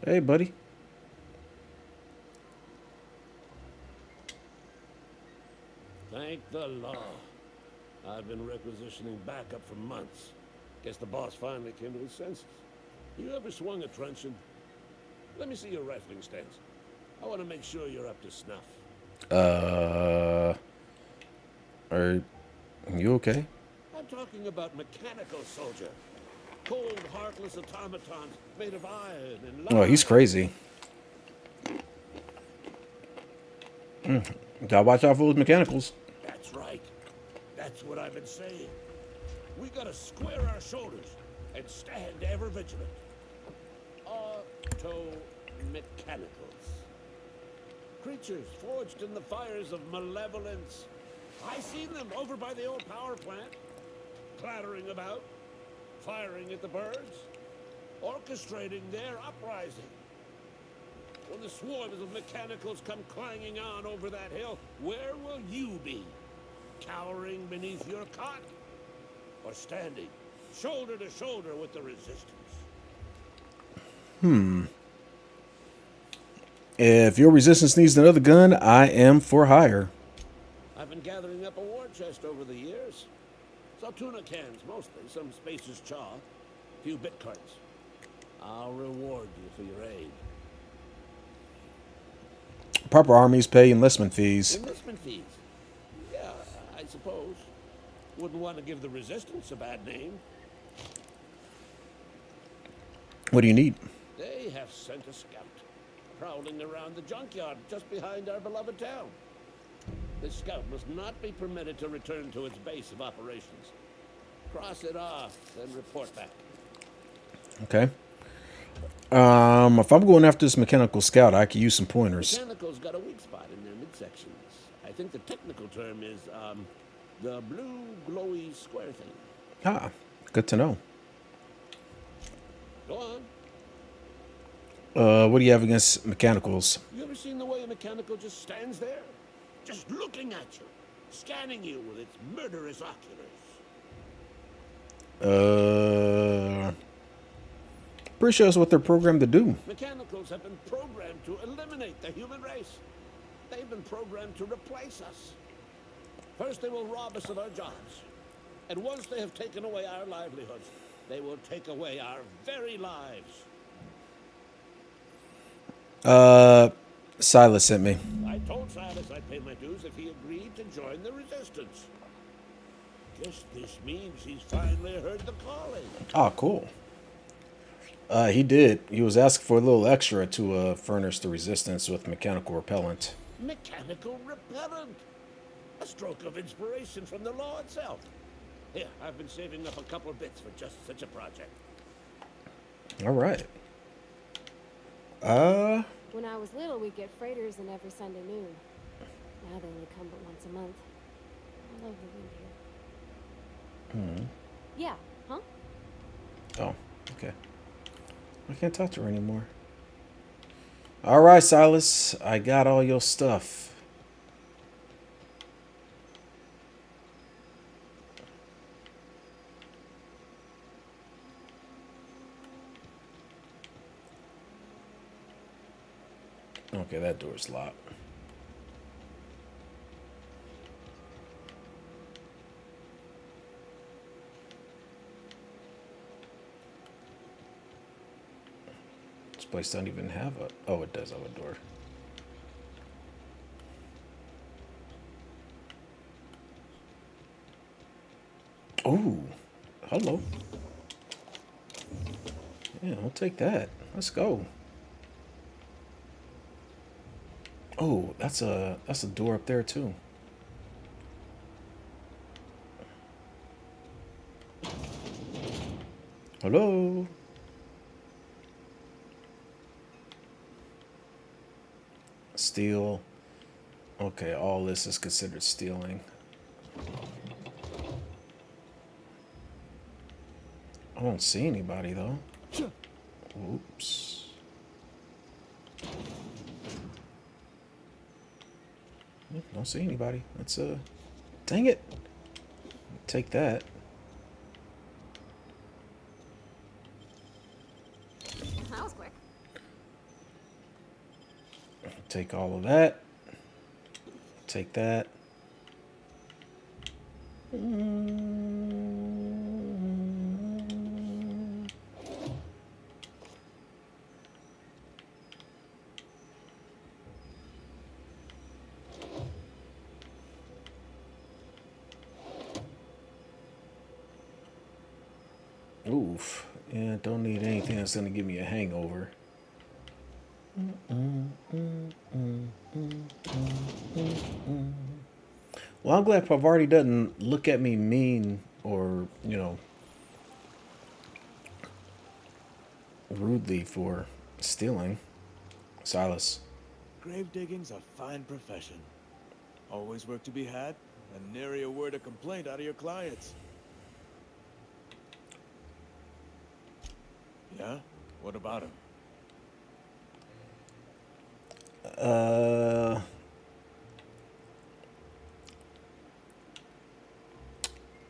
Hey, buddy. Thank the law. I've been requisitioning backup for months. Guess the boss finally came to his senses. You ever swung a truncheon? Let me see your rifling stance. I want to make sure you're up to snuff. Are you okay? I'm talking about mechanical soldier. Cold, heartless automatons made of iron and lime. Oh, he's crazy. Gotta watch out for those mechanicals. That's right. That's what I've been saying. We gotta square our shoulders and stand ever vigilant. Auto-mechanicals. Creatures forged in the fires of malevolence. I seen them over by the old power plant, clattering about, firing at the birds, orchestrating their uprising. When the swarms of mechanicals come clanging on over that hill, where will you be? Cowering beneath your cot? Or standing shoulder to shoulder with the resistance? If your resistance needs another gun, I am for hire. I've been gathering up a war chest over the years. Saw tuna cans mostly, some Spacer's chaw, a few bit cards. I'll reward you for your aid. Proper armies pay enlistment fees. Enlistment fees? Yeah, I suppose. Wouldn't want to give the Resistance a bad name. What do you need? They have sent a scout, prowling around the junkyard just behind our beloved town. This scout must not be permitted to return to its base of operations. Cross it off, then report back. Okay. If I'm going after this mechanical scout, I could use some pointers. Mechanical's got a weak spot in their midsections. I think the technical term is, the blue glowy square thing. Ah, good to know. Go on. What do you have against mechanicals? You ever seen the way a mechanical just stands there? Just looking at you, scanning you with its murderous oculars. Pretty sure that's what they're programmed to do. Mechanicals have been programmed to eliminate the human race. They've been programmed to replace us. First, they will rob us of our jobs. And once they have taken away our livelihoods, they will take away our very lives. Silas sent me. I told Silas I'd pay my dues if he agreed to join the Resistance. Guess this means he's finally heard the calling. Oh, cool. He did. He was asking for a little extra to furnish the Resistance with mechanical repellent. Mechanical repellent. A stroke of inspiration from the law itself. Here, I've been saving up a couple of bits for just such a project. All right. When I was little, we'd get freighters in every Sunday noon. Now they only come but once a month. I love the wind here. Yeah, huh? Oh, okay. I can't talk to her anymore. All right, Silas. I got all your stuff. Okay, that door's locked. This place doesn't even have a... Oh, it does have a door. Oh, hello. Yeah, I'll take that. Let's go. Oh, that's a door up there too. Hello. Steal. Okay, all this is considered stealing. I don't see anybody though. Oops. Don't see anybody. That's dang it. Take that. That was quick. Take all of that. Take that. Oof. Yeah, don't need anything that's going to give me a hangover. Well, I'm glad Parvati doesn't look at me mean or, you know, rudely for stealing. Silas. Grave digging's a fine profession. Always work to be had, and nary a word of complaint out of your clients. Yeah? What about him?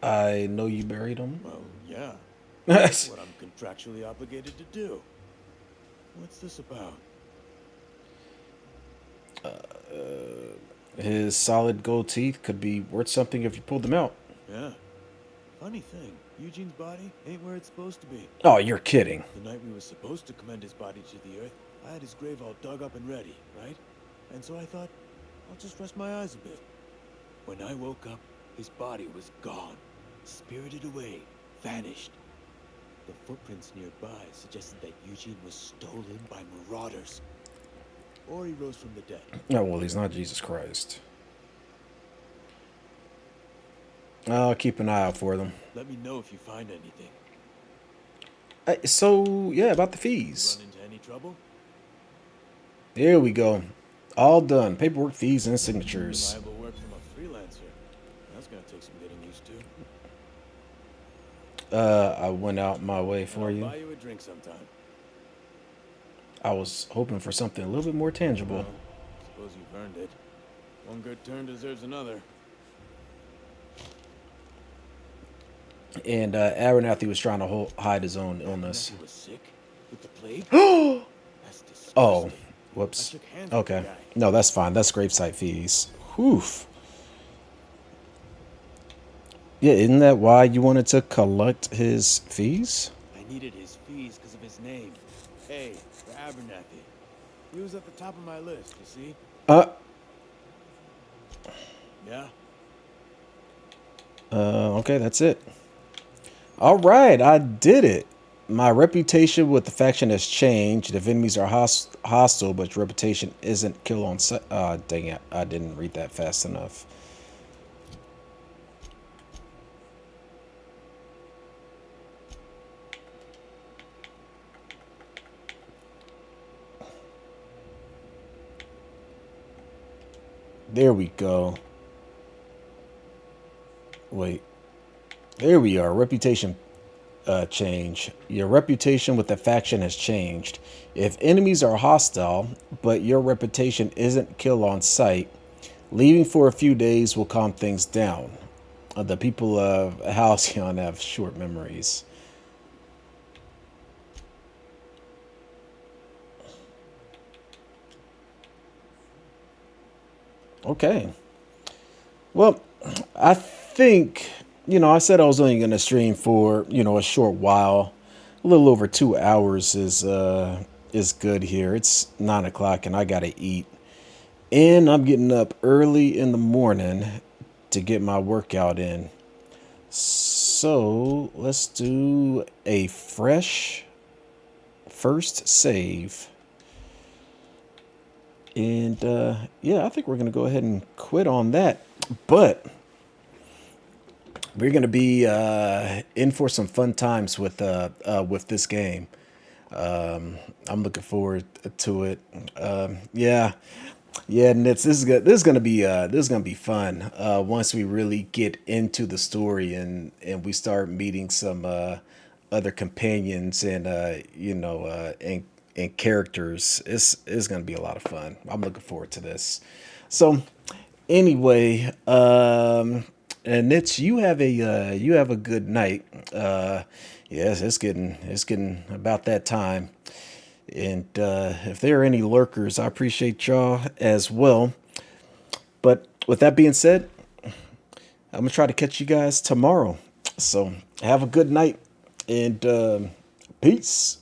I know you buried him. Well, yeah. That's what I'm contractually obligated to do. What's this about? His solid gold teeth could be worth something if you pulled them out. Yeah. Funny thing, Eugene's body ain't where it's supposed to be. Oh, you're kidding. The night we were supposed to commend his body to the earth, I had his grave all dug up and ready, right? And so I thought, I'll just rest my eyes a bit. When I woke up, his body was gone. spirited away, vanished. The footprints nearby suggested that Eugene was stolen by marauders. Or he rose from the dead. Oh, well, he's not Jesus Christ. I'll keep an eye out for them. Let me know if you find anything. So, yeah, about the fees. Run into any trouble? There we go. All done. Paperwork, fees, and signatures. Reliable work from a freelancer. That's gonna take some getting used to. I went out my way for you. I'll buy you a drink sometime. I was hoping for something a little bit more tangible. Well, suppose you've earned it. One good turn deserves another. And Abernathy was trying to hide his own illness. He was sick with the plague. That's disgusting. Oh, whoops. Okay. No, that's fine. That's gravesite fees. Whew. Yeah, isn't that why you wanted to collect his fees? I needed his fees because of his name. A for Abernathy. He was at the top of my list, you see? Yeah? Okay, that's it. All right, I did it. My reputation with the faction has changed. If enemies are hostile, but your reputation isn't kill on sight. Dang it, I didn't read that fast enough. There we go. Wait. There we are. Reputation change. Your reputation with the faction has changed. If enemies are hostile, but your reputation isn't kill on sight, leaving for a few days will calm things down. The people of Halcyon have short memories. Okay. Well, I think, I said I was only going to stream for, a short while. A little over 2 hours is good here. It's 9 o'clock and I got to eat. And I'm getting up early in the morning to get my workout in. So let's do a fresh first save. And yeah, I think we're going to go ahead and quit on that. But we're going to be in for some fun times with this game. I'm looking forward to it. Yeah, Nitz, this is gonna be fun. Once we really get into the story and we start meeting some other companions and and characters, it's gonna be a lot of fun. I'm looking forward to this. So anyway, and Nitz, you have a good night. Yes, it's getting about that time. And if there are any lurkers, I appreciate y'all as well. But with that being said, I'm going to try to catch you guys tomorrow. So have a good night and peace.